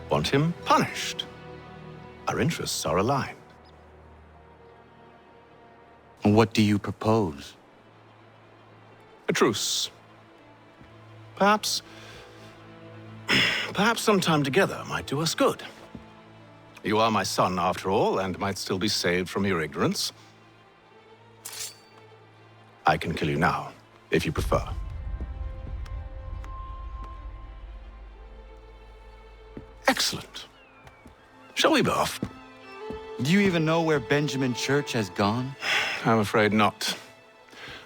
[SPEAKER 4] want him punished. Our interests are aligned.
[SPEAKER 1] What do you propose?
[SPEAKER 4] A truce. Perhaps some time together might do us good. You are my son, after all, and might still be saved from your ignorance. I can kill you now, if you prefer. Excellent. Shall we be off?
[SPEAKER 1] Do you even know where Benjamin Church has gone?
[SPEAKER 4] I'm afraid not.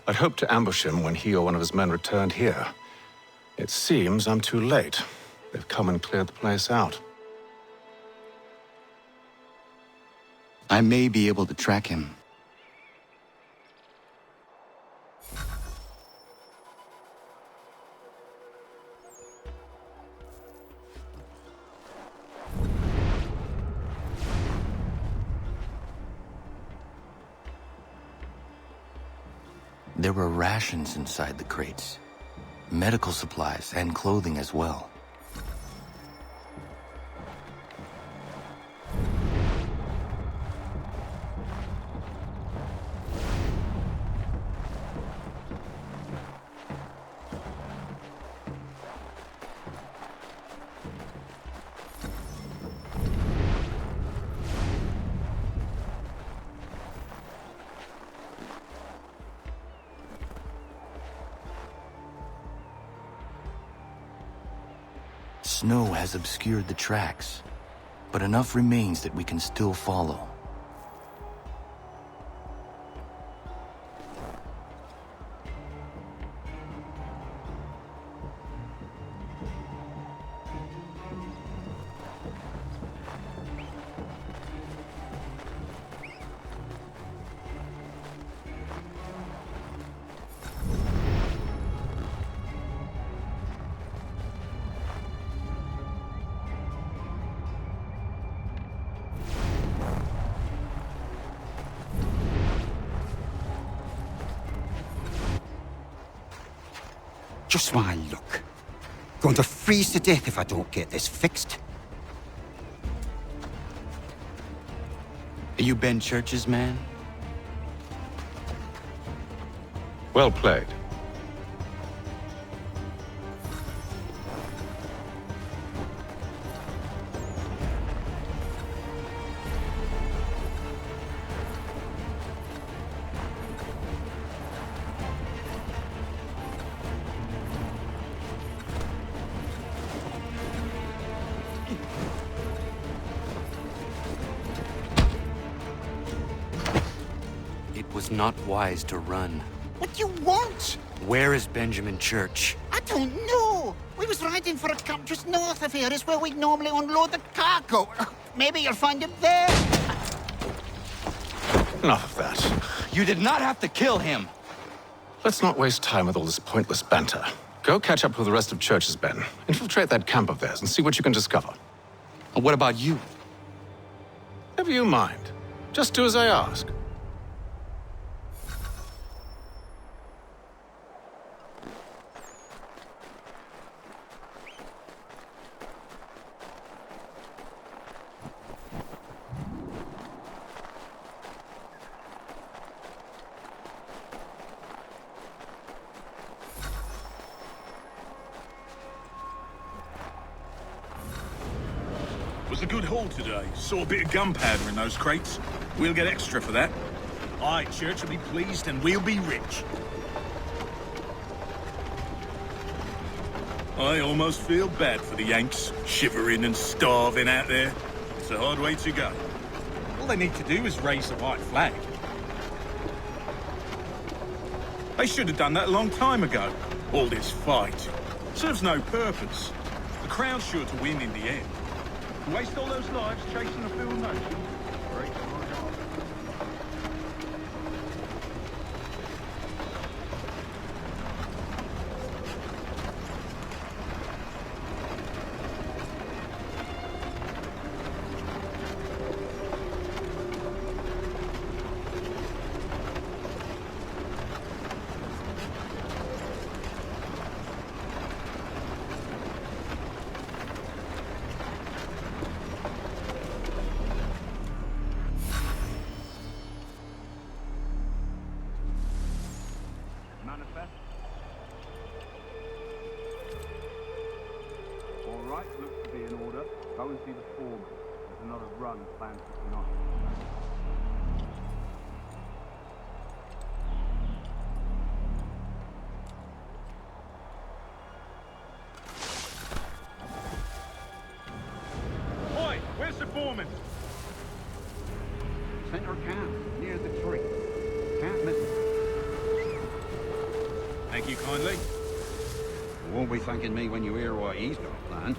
[SPEAKER 4] I'd hoped to ambush him when he or one of his men returned here. It seems I'm too late. They've come and cleared the place out.
[SPEAKER 1] I may be able to track him. There were rations inside the crates. Medical supplies and clothing as well. Snow has obscured the tracks, but enough remains that we can still follow.
[SPEAKER 2] Just my luck. Going to freeze to death if I don't get this fixed.
[SPEAKER 1] Are you Ben Church's man?
[SPEAKER 4] Well played.
[SPEAKER 1] Not wise to run.
[SPEAKER 16] What do you want?
[SPEAKER 1] Where is Benjamin Church?
[SPEAKER 16] I don't know. We was riding for a camp just north of here. Is where we'd normally unload the cargo. Maybe you'll find him there.
[SPEAKER 4] Enough of that.
[SPEAKER 1] You did not have to kill him.
[SPEAKER 4] Let's not waste time with all this pointless banter. Go catch up with the rest of Church's men. Infiltrate that camp of theirs and see what you can discover.
[SPEAKER 1] What about you?
[SPEAKER 4] Never you mind. Just do as I ask.
[SPEAKER 10] was a good haul today. Saw a bit of gunpowder in those crates. We'll get extra for that. Aye, Church will be pleased and we'll be rich. I almost feel bad for the Yanks, shivering and starving out there. It's a hard way to go.
[SPEAKER 11] All they need to do is raise the white flag.
[SPEAKER 10] They should have done that a long time ago. All this fight serves no purpose. The Crown's sure to win in the end. Waste all those lives chasing a fool notion. Breaks my heart. Manifest. All right, looks to be in order. Go and see the foreman. There's another run planned for tonight. Oi, where's the foreman?
[SPEAKER 7] Center camp, near the tree. Can't miss it.
[SPEAKER 10] Thank you kindly.
[SPEAKER 7] You won't be thanking me when you hear what he's got planned.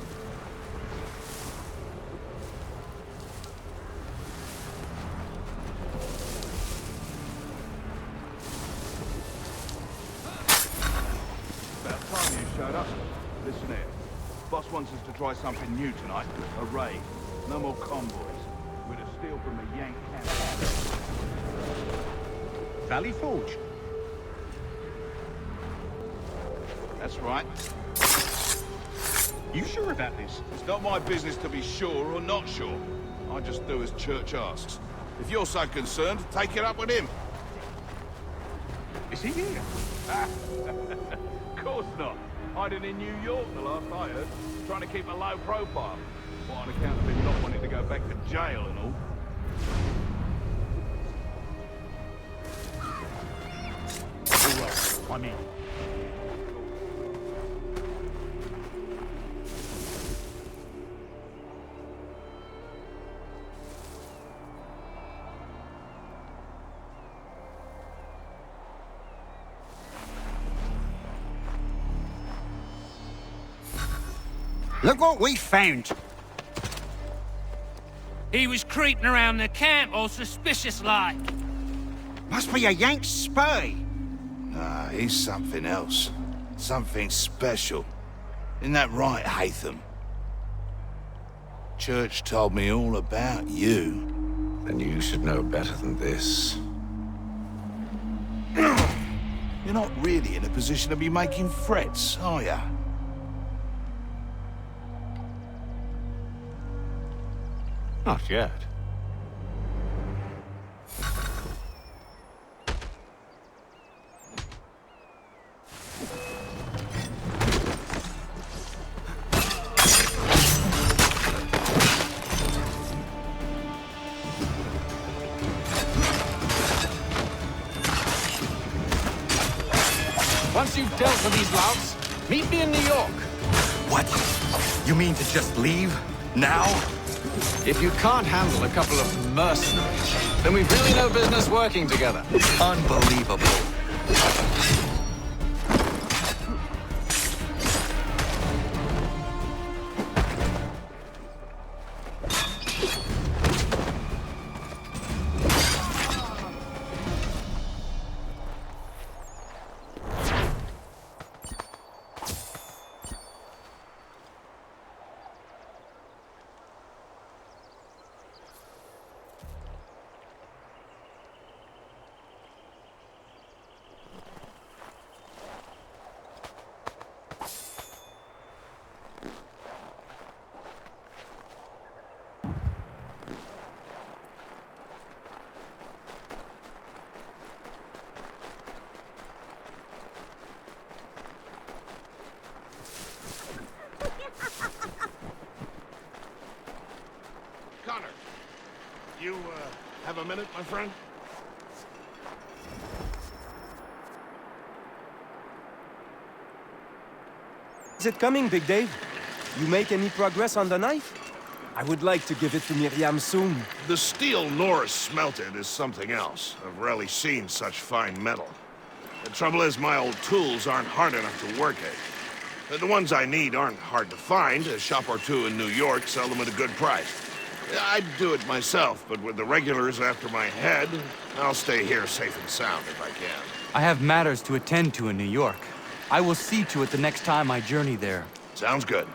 [SPEAKER 10] About time you showed up. Listen here. Boss wants us to try something new tonight. A raid. No more convoys. We're to steal from the Yank camp. Valley Forge.
[SPEAKER 7] That's right.
[SPEAKER 10] You sure about this?
[SPEAKER 7] It's not my business to be sure or not sure. I just do as Church asks. If you're so concerned, take it up with him.
[SPEAKER 10] Is he here?
[SPEAKER 7] Of course not. Hiding in New York, the last I heard. Trying to keep a low profile. What, on account of him not wanting to go back to jail and all.
[SPEAKER 10] All right, I'm in.
[SPEAKER 16] Look what we found.
[SPEAKER 11] He was creeping around the camp all suspicious-like.
[SPEAKER 16] Must be a Yank spy.
[SPEAKER 7] Nah, he's something else. Something special. Isn't that right, Hatham? Church told me all about you.
[SPEAKER 4] Then you should know better than this.
[SPEAKER 7] You're not really in a position to be making threats, are ya?
[SPEAKER 4] Not yet.
[SPEAKER 11] Once you've dealt with these louts, meet me in New York.
[SPEAKER 1] What? You mean to just leave? Now?
[SPEAKER 12] If you can't handle a couple of mercenaries, then we've really no business working together.
[SPEAKER 1] Unbelievable.
[SPEAKER 13] a minute, my friend?
[SPEAKER 22] Is it coming, Big Dave? You make any progress on the knife? I would like to give it to Miriam soon.
[SPEAKER 13] The steel Norris smelted is something else. I've rarely seen such fine metal. The trouble is, my old tools aren't hard enough to work at. The ones I need aren't hard to find. A shop or two in New York sell them at a good price. I'd do it myself, but with the regulars after my head, I'll stay here safe and sound if I can.
[SPEAKER 1] I have matters to attend to in New York. I will see to it the next time I journey there.
[SPEAKER 13] Sounds good.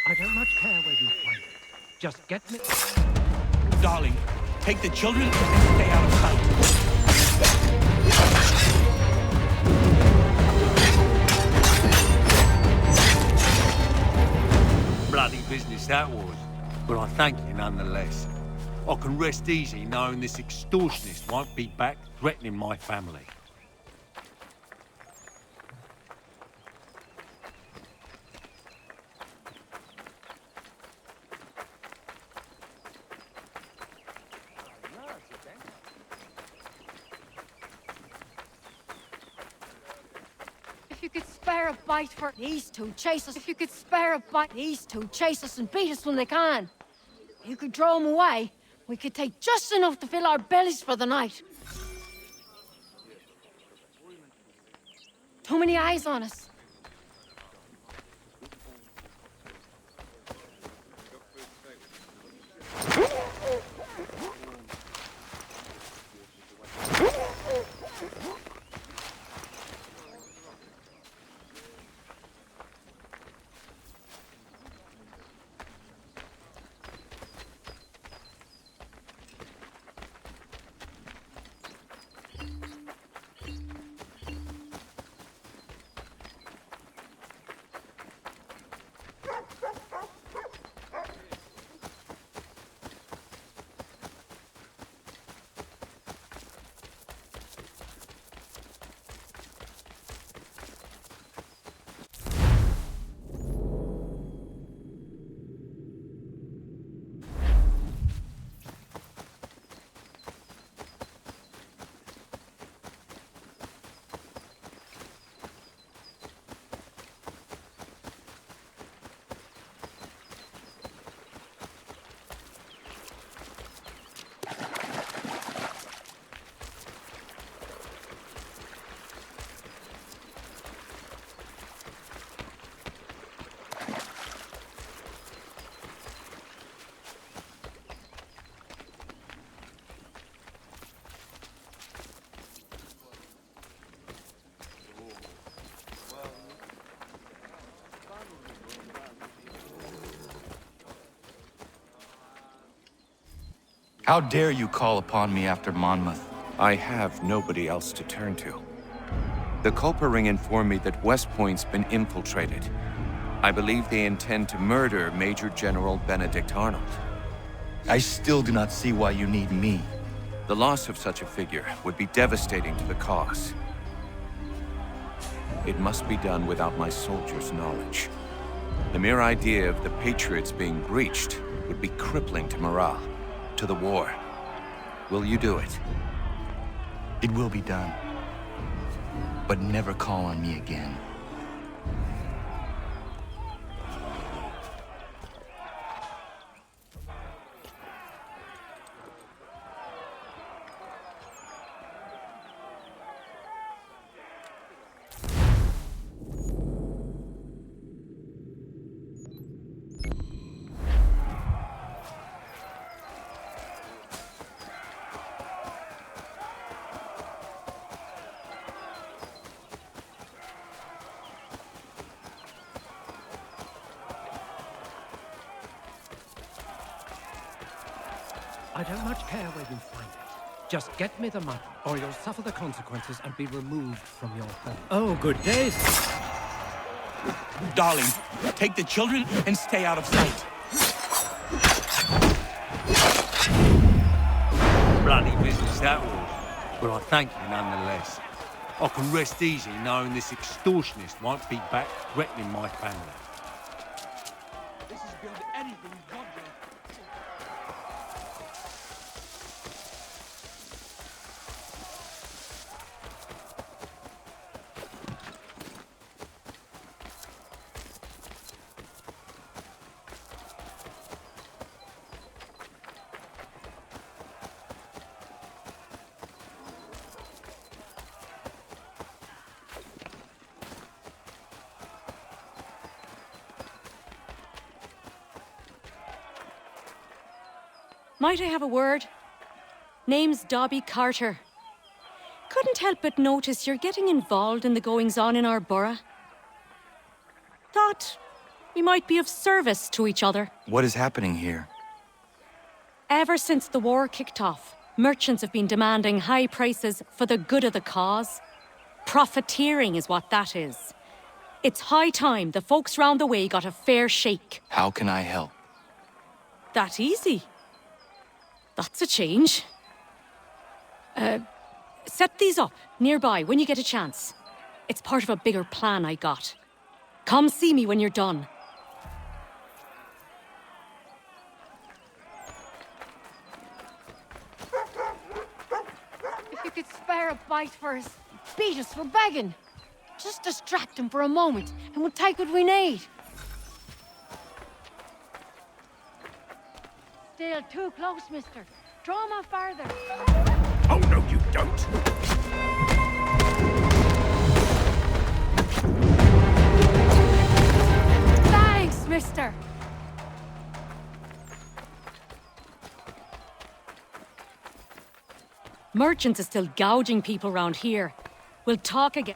[SPEAKER 8] I don't much care where you fight. Just get me...
[SPEAKER 3] Darling, take the children and stay out of sight.
[SPEAKER 18] Bloody business that was, but I thank you nonetheless. I can rest easy knowing this extortionist won't be back threatening my family.
[SPEAKER 23] If you could spare a bite for these two chase us. If you could spare a bite, these two chase us and beat us when they can. You could throw them away. We could take just enough to fill our bellies for the night. Too many eyes on us.
[SPEAKER 1] How dare you call upon me after Monmouth?
[SPEAKER 24] I have nobody else to turn to. The Culper Ring informed me that West Point's been infiltrated. I believe they intend to murder Major General Benedict Arnold.
[SPEAKER 1] I still do not see why you need me.
[SPEAKER 24] The loss of such a figure would be devastating to the cause. It must be done without my soldiers' knowledge. The mere idea of the Patriots being breached would be crippling to morale, to the war. Will you do it?
[SPEAKER 1] It will be done. But never call on me again.
[SPEAKER 8] I don't much care where you find it. Just get me the money, or you'll suffer the consequences and be removed from your home. Oh, good days.
[SPEAKER 3] Darling, take the children and stay out of sight.
[SPEAKER 18] Bloody business that was, but I thank you nonetheless. I can rest easy knowing this extortionist won't be back threatening my family.
[SPEAKER 11] This is beyond anything godly.
[SPEAKER 6] Might I have a word? Name's Dobby Carter. Couldn't help but notice you're getting involved in the goings-on in our borough. Thought we might be of service to each other.
[SPEAKER 1] What is happening here?
[SPEAKER 6] Ever since the war kicked off, merchants have been demanding high prices for the good of the cause. Profiteering is what that is. It's high time the folks round the way got a fair shake.
[SPEAKER 1] How can I help?
[SPEAKER 6] That easy. That's a change. Set these up nearby when you get a chance. It's part of a bigger plan I got. Come see me when you're done.
[SPEAKER 23] If you could spare a bite for us, beat us for begging. Just distract him for a moment, and we'll take what we need. Still too close, mister. Draw him off farther.
[SPEAKER 7] Oh, no, you don't.
[SPEAKER 23] Thanks, mister.
[SPEAKER 6] Merchants are still gouging people round here. We'll talk again.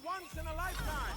[SPEAKER 11] once in a lifetime.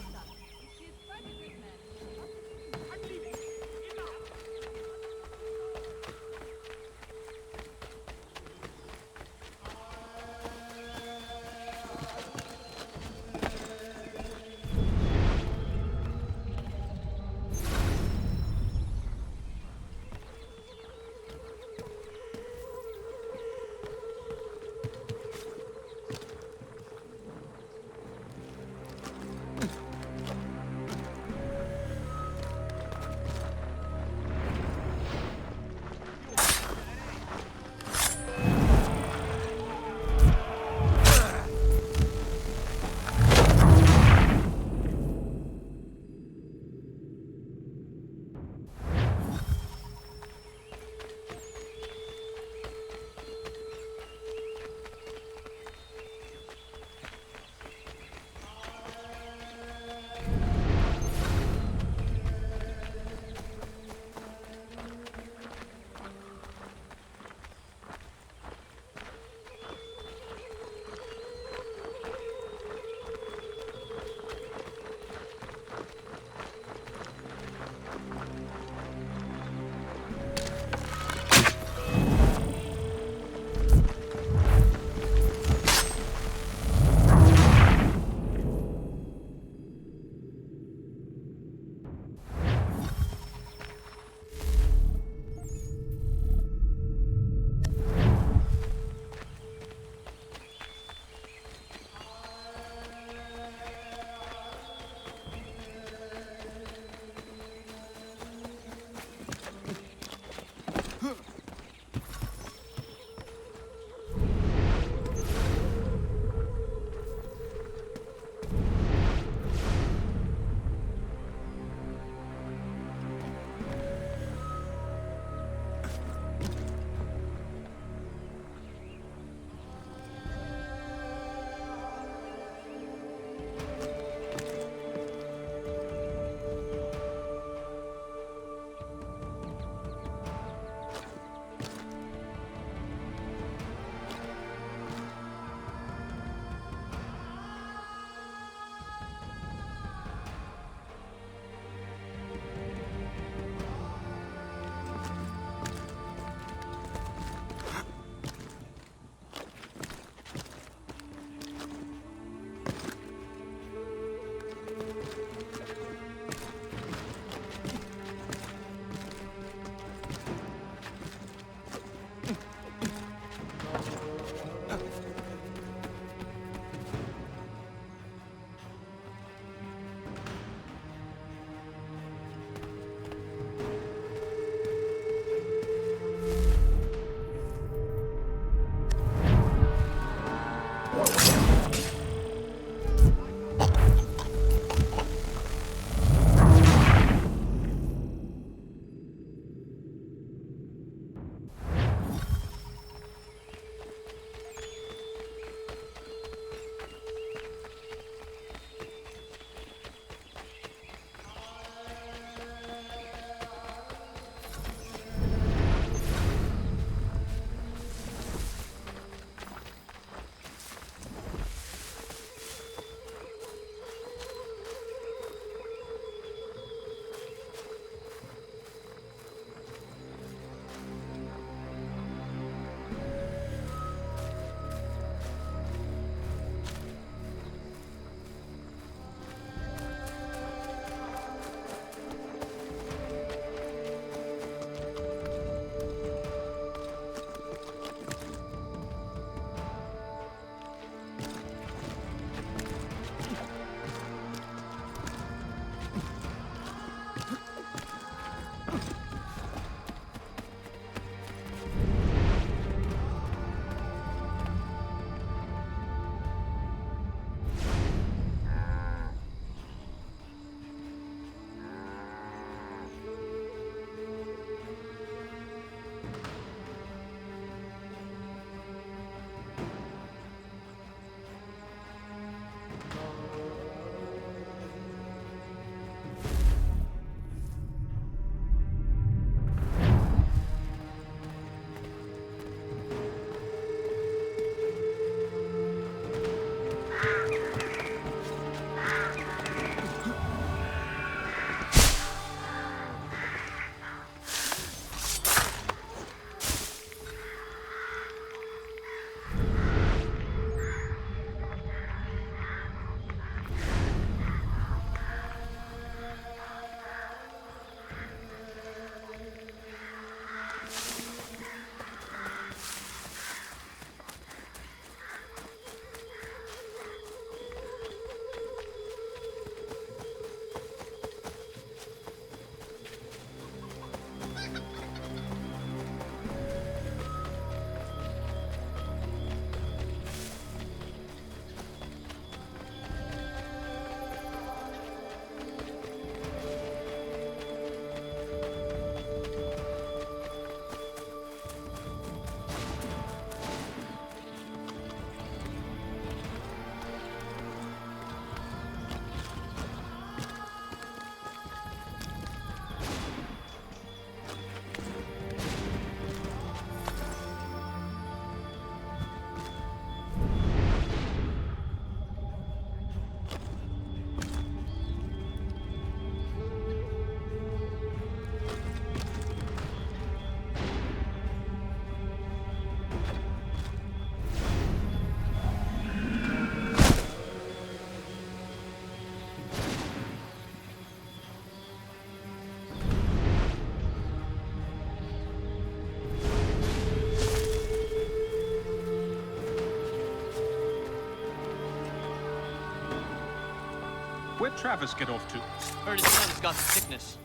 [SPEAKER 10] Where'd Travis get off to?
[SPEAKER 15] Heard his son's got the sickness.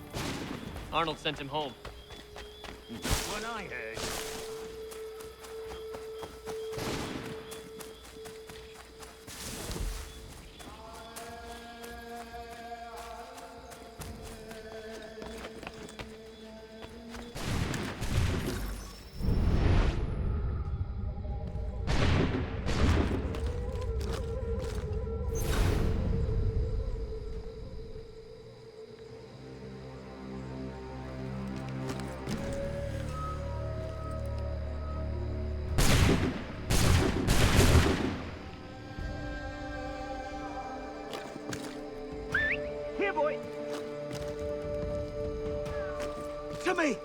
[SPEAKER 15] Arnold sent him home.
[SPEAKER 7] What I heard.
[SPEAKER 2] Here, boy! To me!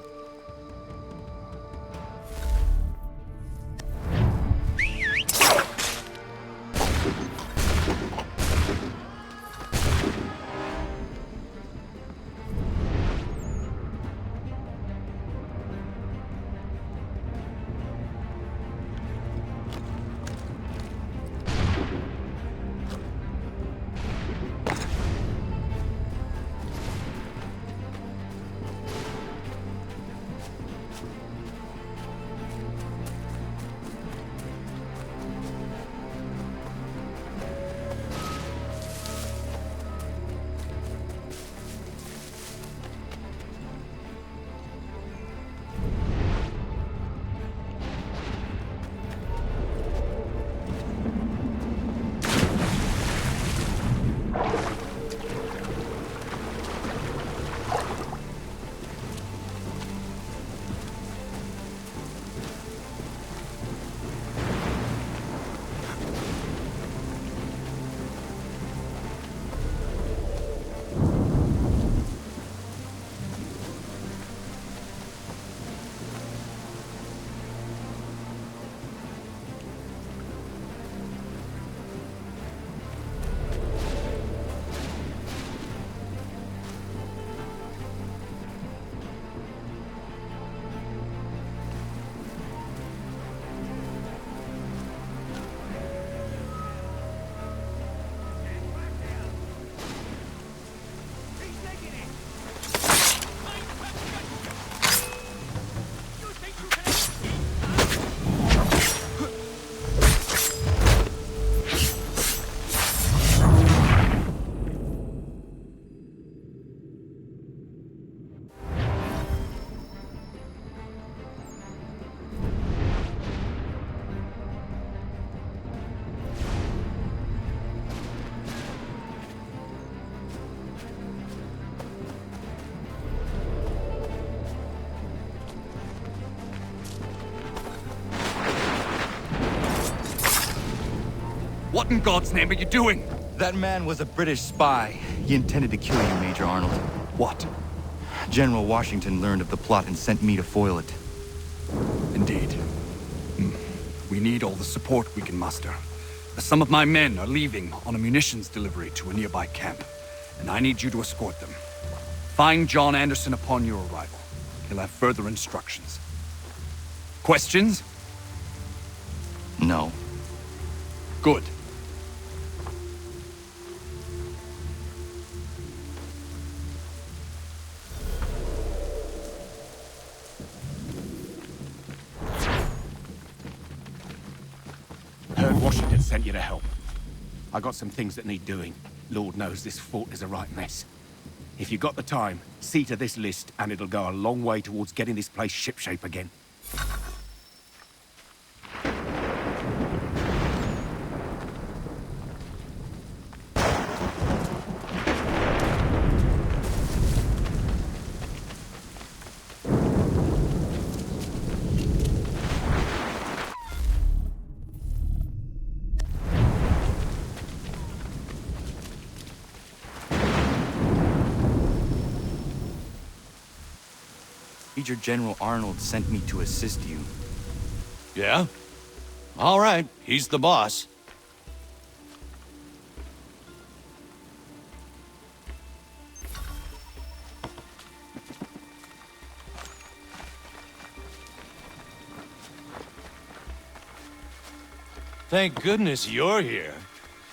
[SPEAKER 1] What in God's name are you doing? That man was a British spy. He intended to kill you, Major Arnold. What? General Washington learned of the plot and sent me to foil it.
[SPEAKER 12] Indeed. We need all the support we can muster. Some of my men are leaving on a munitions delivery to a nearby camp, and I need you to escort them. Find John Anderson upon your arrival. He'll have further instructions. Questions?
[SPEAKER 1] No.
[SPEAKER 12] Good.
[SPEAKER 17] Heard Washington sent you to help. I got some things that need doing. Lord knows this fort is a right mess. If you got the time, see to this list and it'll go a long way towards getting this place shipshape again.
[SPEAKER 1] Major General Arnold sent me to assist you.
[SPEAKER 19] Yeah? All right, he's the boss. Thank goodness you're here.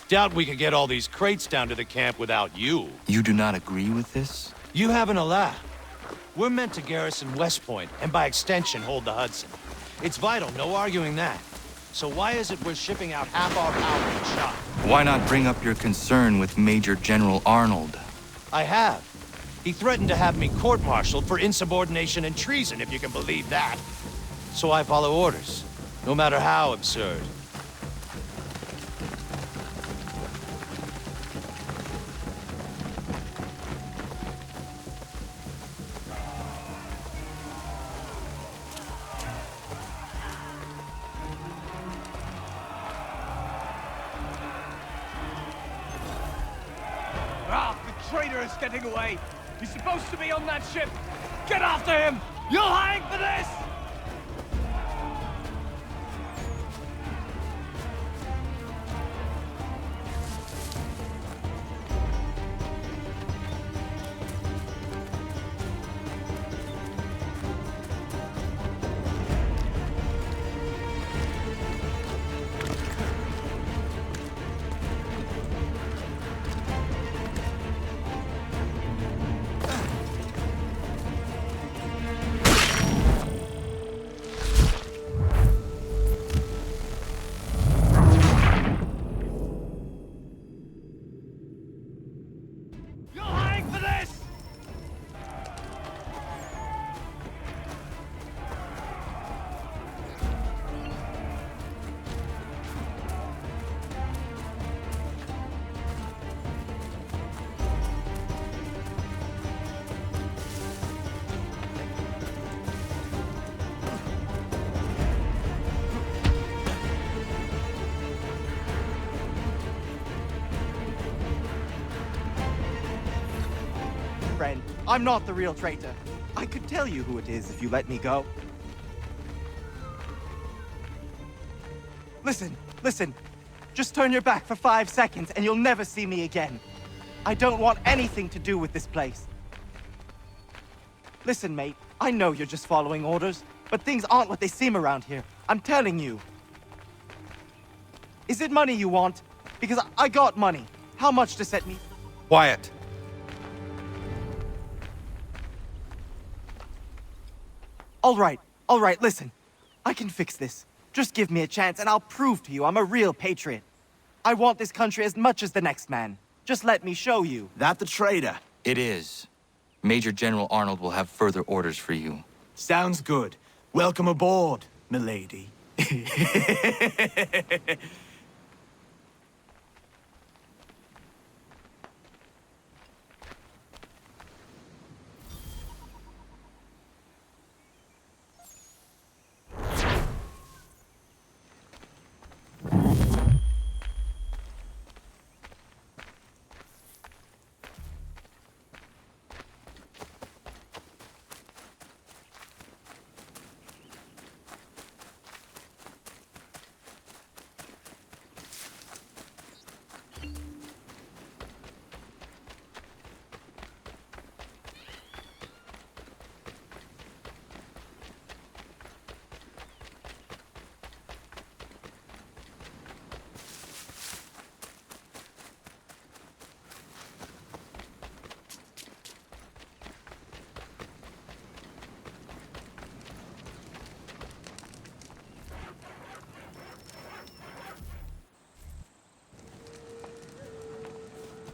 [SPEAKER 9] Doubt we could get all these crates down to the camp without you.
[SPEAKER 1] You do not agree with this?
[SPEAKER 9] You haven't a lie. We're meant to garrison West Point, and by extension, hold the Hudson. It's vital, no arguing that. So why is it we're shipping out half our power in shot?
[SPEAKER 1] Why not bring up your concern with Major General Arnold?
[SPEAKER 9] I have. He threatened to have me court-martialed for insubordination and treason, if you can believe that. So I follow orders, no matter how absurd.
[SPEAKER 11] Traitor is getting away. He's supposed to be on that ship. Get after him! You'll hang for this!
[SPEAKER 14] Friend, I'm not the real traitor. I could tell you who it is if you let me go. Listen. Just turn your back for 5 seconds and you'll never see me again. I don't want anything to do with this place. Listen, mate, I know you're just following orders, but things aren't what they seem around here. I'm telling you. Is it money you want? Because I got money. How much to set me?
[SPEAKER 24] Quiet.
[SPEAKER 14] All right, listen. I can fix this. Just give me a chance and I'll prove to you I'm a real patriot. I want this country as much as the next man. Just let me show you.
[SPEAKER 2] That the traitor?
[SPEAKER 1] It is. Major General Arnold will have further orders for you.
[SPEAKER 2] Sounds good. Welcome aboard, milady.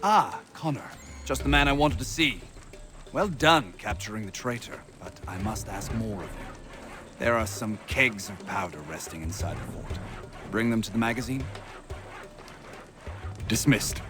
[SPEAKER 12] Ah, Connor. Just the man I wanted to see. Well done capturing the traitor, but I must ask more of you. There are some kegs of powder resting inside the fort. Bring them to the magazine? Dismissed.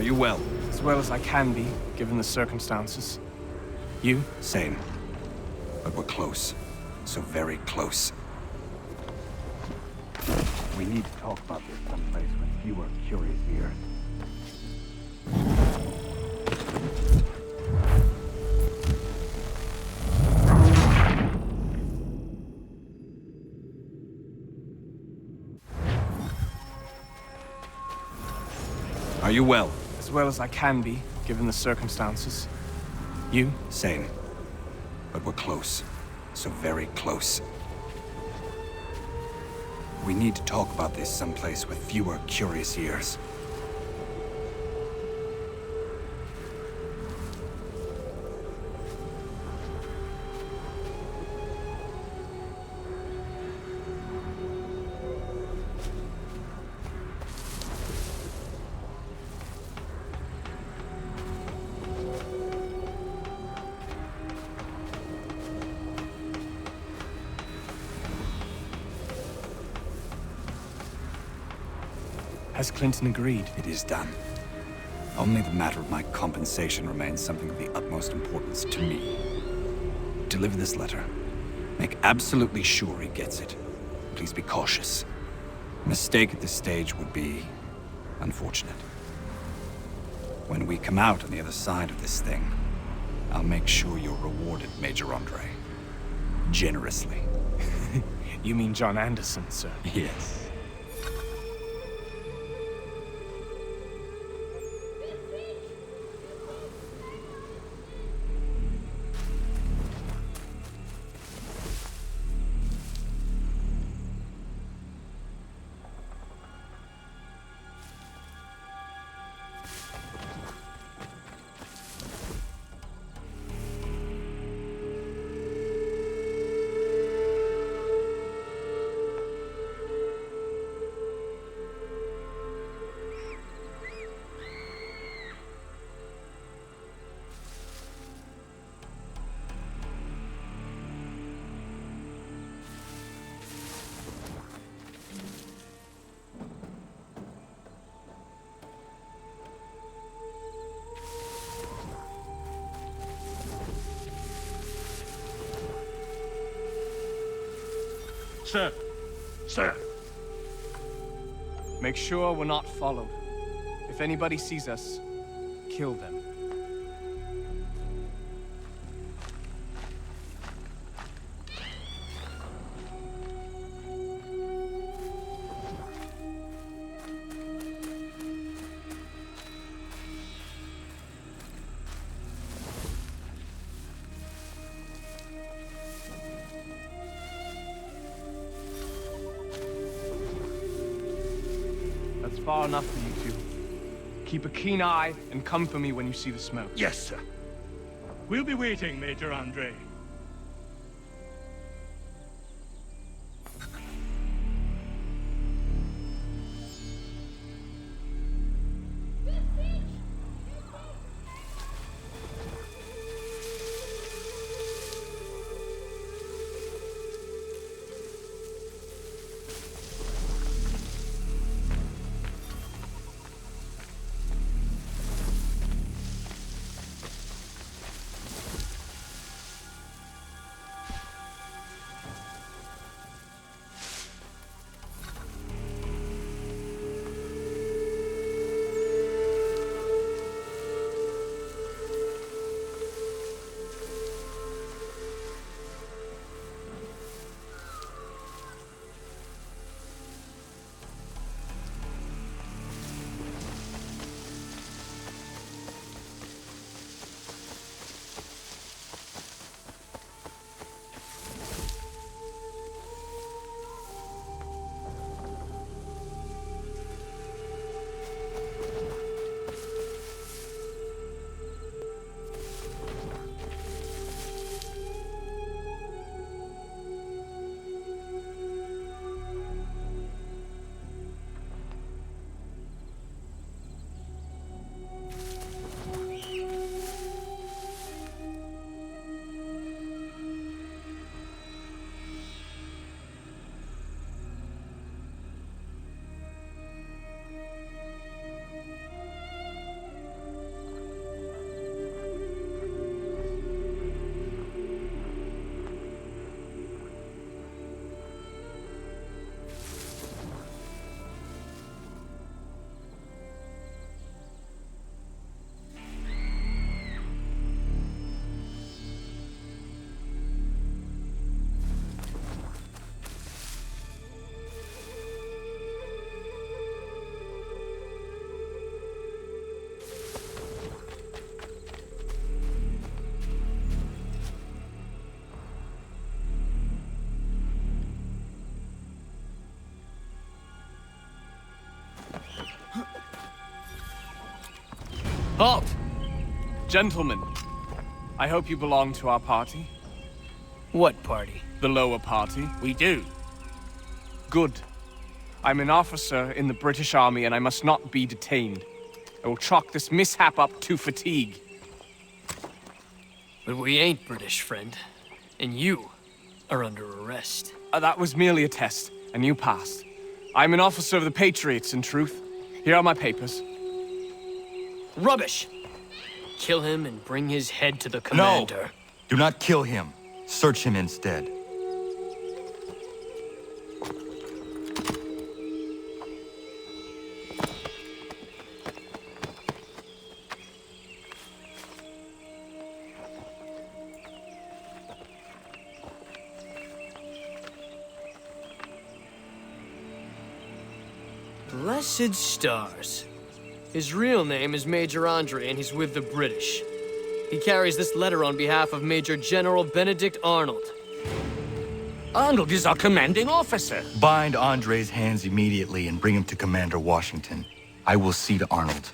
[SPEAKER 12] Are you well?
[SPEAKER 3] As well as I can be, given the circumstances. You?
[SPEAKER 12] Same. But we're close. So very close. We need to talk about this someplace with fewer curious ears. Are you well?
[SPEAKER 3] As well as I can be, given the circumstances. You?
[SPEAKER 12] Same. But we're close. So very close. We need to talk about this someplace with fewer curious ears.
[SPEAKER 3] Has Clinton agreed?
[SPEAKER 12] It is done. Only the matter of my compensation remains something of the utmost importance to me. Deliver this letter. Make absolutely sure he gets it. Please be cautious. A mistake at this stage would be unfortunate. When we come out on the other side of this thing, I'll make sure you're rewarded, Major Andre. Generously.
[SPEAKER 3] You mean John Anderson, sir?
[SPEAKER 12] Yes.
[SPEAKER 7] Sir! Sir!
[SPEAKER 3] Make sure we're not followed. If anybody sees us, kill them. That's far enough for you two. Keep a keen eye and come for me when you see the smoke.
[SPEAKER 7] Yes, sir. We'll be waiting, Major Andre.
[SPEAKER 5] Halt! Gentlemen, I hope you belong to our party.
[SPEAKER 16] What party?
[SPEAKER 5] The lower party.
[SPEAKER 16] We do.
[SPEAKER 5] Good. I'm an officer in the British Army and I must not be detained. I will chalk this mishap up to fatigue.
[SPEAKER 16] But we ain't British, friend. And you are under arrest.
[SPEAKER 5] That was merely a test, and you passed. I'm an officer of the Patriots, in truth. Here are my papers.
[SPEAKER 16] Rubbish! Kill him and bring his head to the commander.
[SPEAKER 1] No! Do not kill him. Search him instead.
[SPEAKER 16] Blessed stars. His real name is Major Andre, and he's with the British. He carries this letter on behalf of Major General Benedict Arnold.
[SPEAKER 17] Arnold is our commanding officer.
[SPEAKER 1] Bind Andre's hands immediately and bring him to Commander Washington. I will see to Arnold.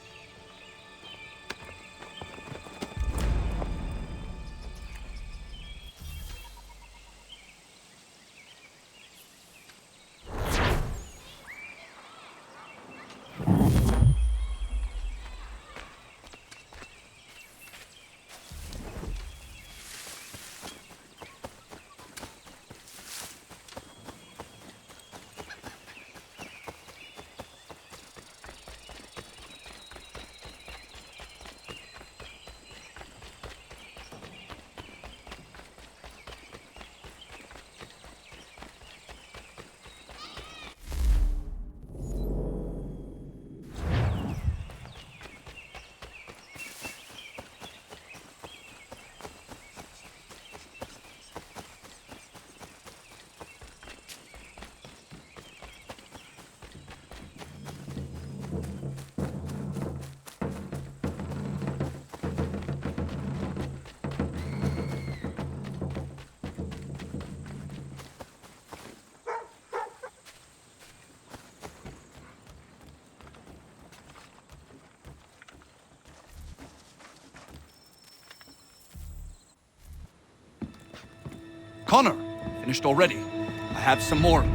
[SPEAKER 12] Connor, finished already. I have some more.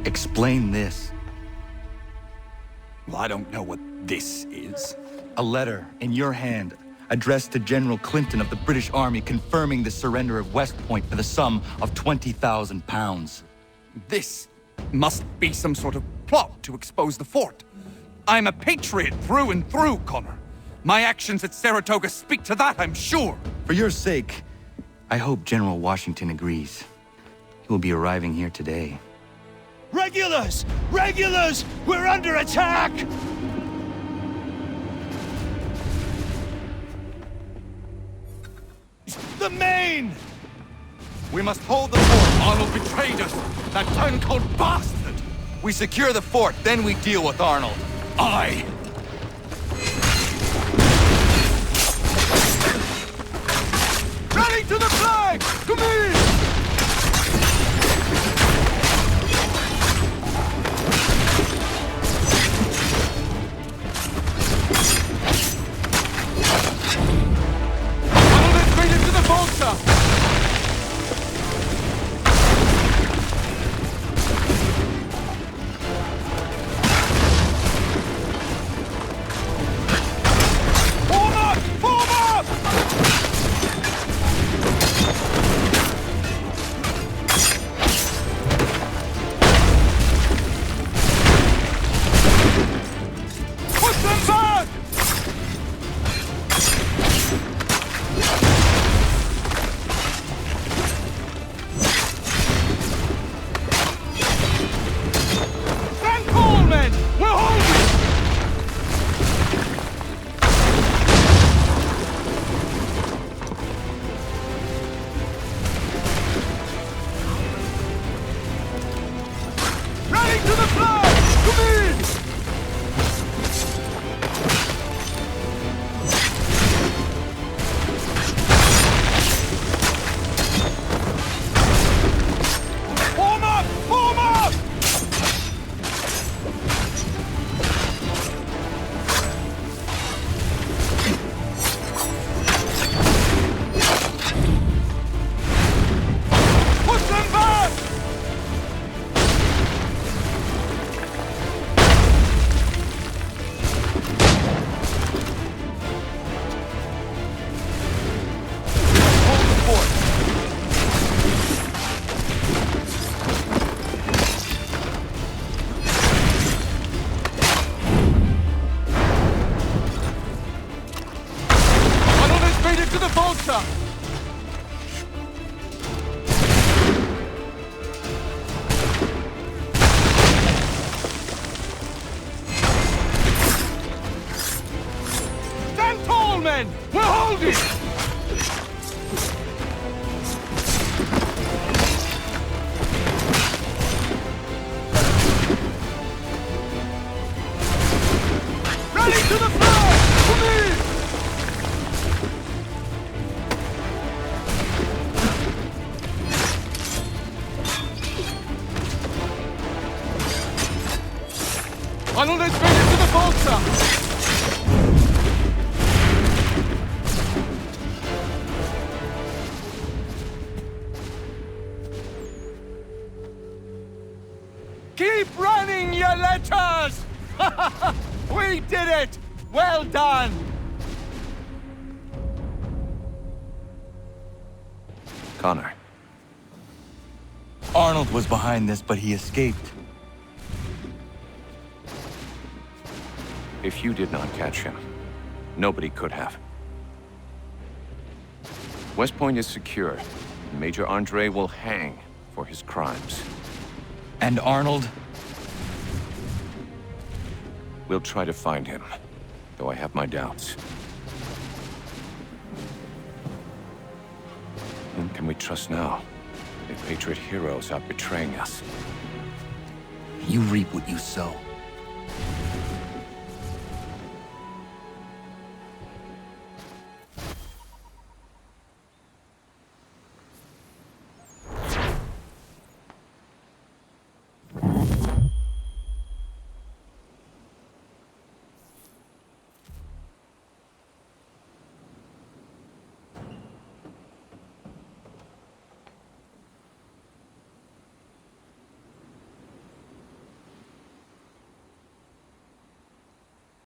[SPEAKER 1] Explain this.
[SPEAKER 12] Well, I don't know what this is.
[SPEAKER 1] A letter in your hand, addressed to General Clinton of the British Army confirming the surrender of West Point for the sum of 20,000 pounds.
[SPEAKER 12] This must be some sort of plot to expose the fort. I'm a patriot through and through, Connor. My actions at Saratoga speak to that, I'm sure.
[SPEAKER 1] For your sake, I hope General Washington agrees. He will be arriving here today.
[SPEAKER 9] Regulars! Regulars! We're under attack! The Maine!
[SPEAKER 12] We must hold the fort. Arnold betrayed us. That turncoat bastard!
[SPEAKER 1] We secure the fort, then we deal with Arnold.
[SPEAKER 12] Aye!
[SPEAKER 9] Rally to the flag! Come in!
[SPEAKER 18] men! We're holding!
[SPEAKER 7] Rally to the front! Come in!
[SPEAKER 18] Arnold has made it to the Volta! Keep running, you letters! We did it! Well done!
[SPEAKER 24] Connor.
[SPEAKER 1] Arnold was behind this, but he escaped.
[SPEAKER 24] If you did not catch him, nobody could have. West Point is secure. Major Andre will hang for his crimes.
[SPEAKER 1] And Arnold?
[SPEAKER 24] We'll try to find him, though I have my doubts. Whom can we trust now? The Patriot heroes are betraying us.
[SPEAKER 1] You reap what you sow.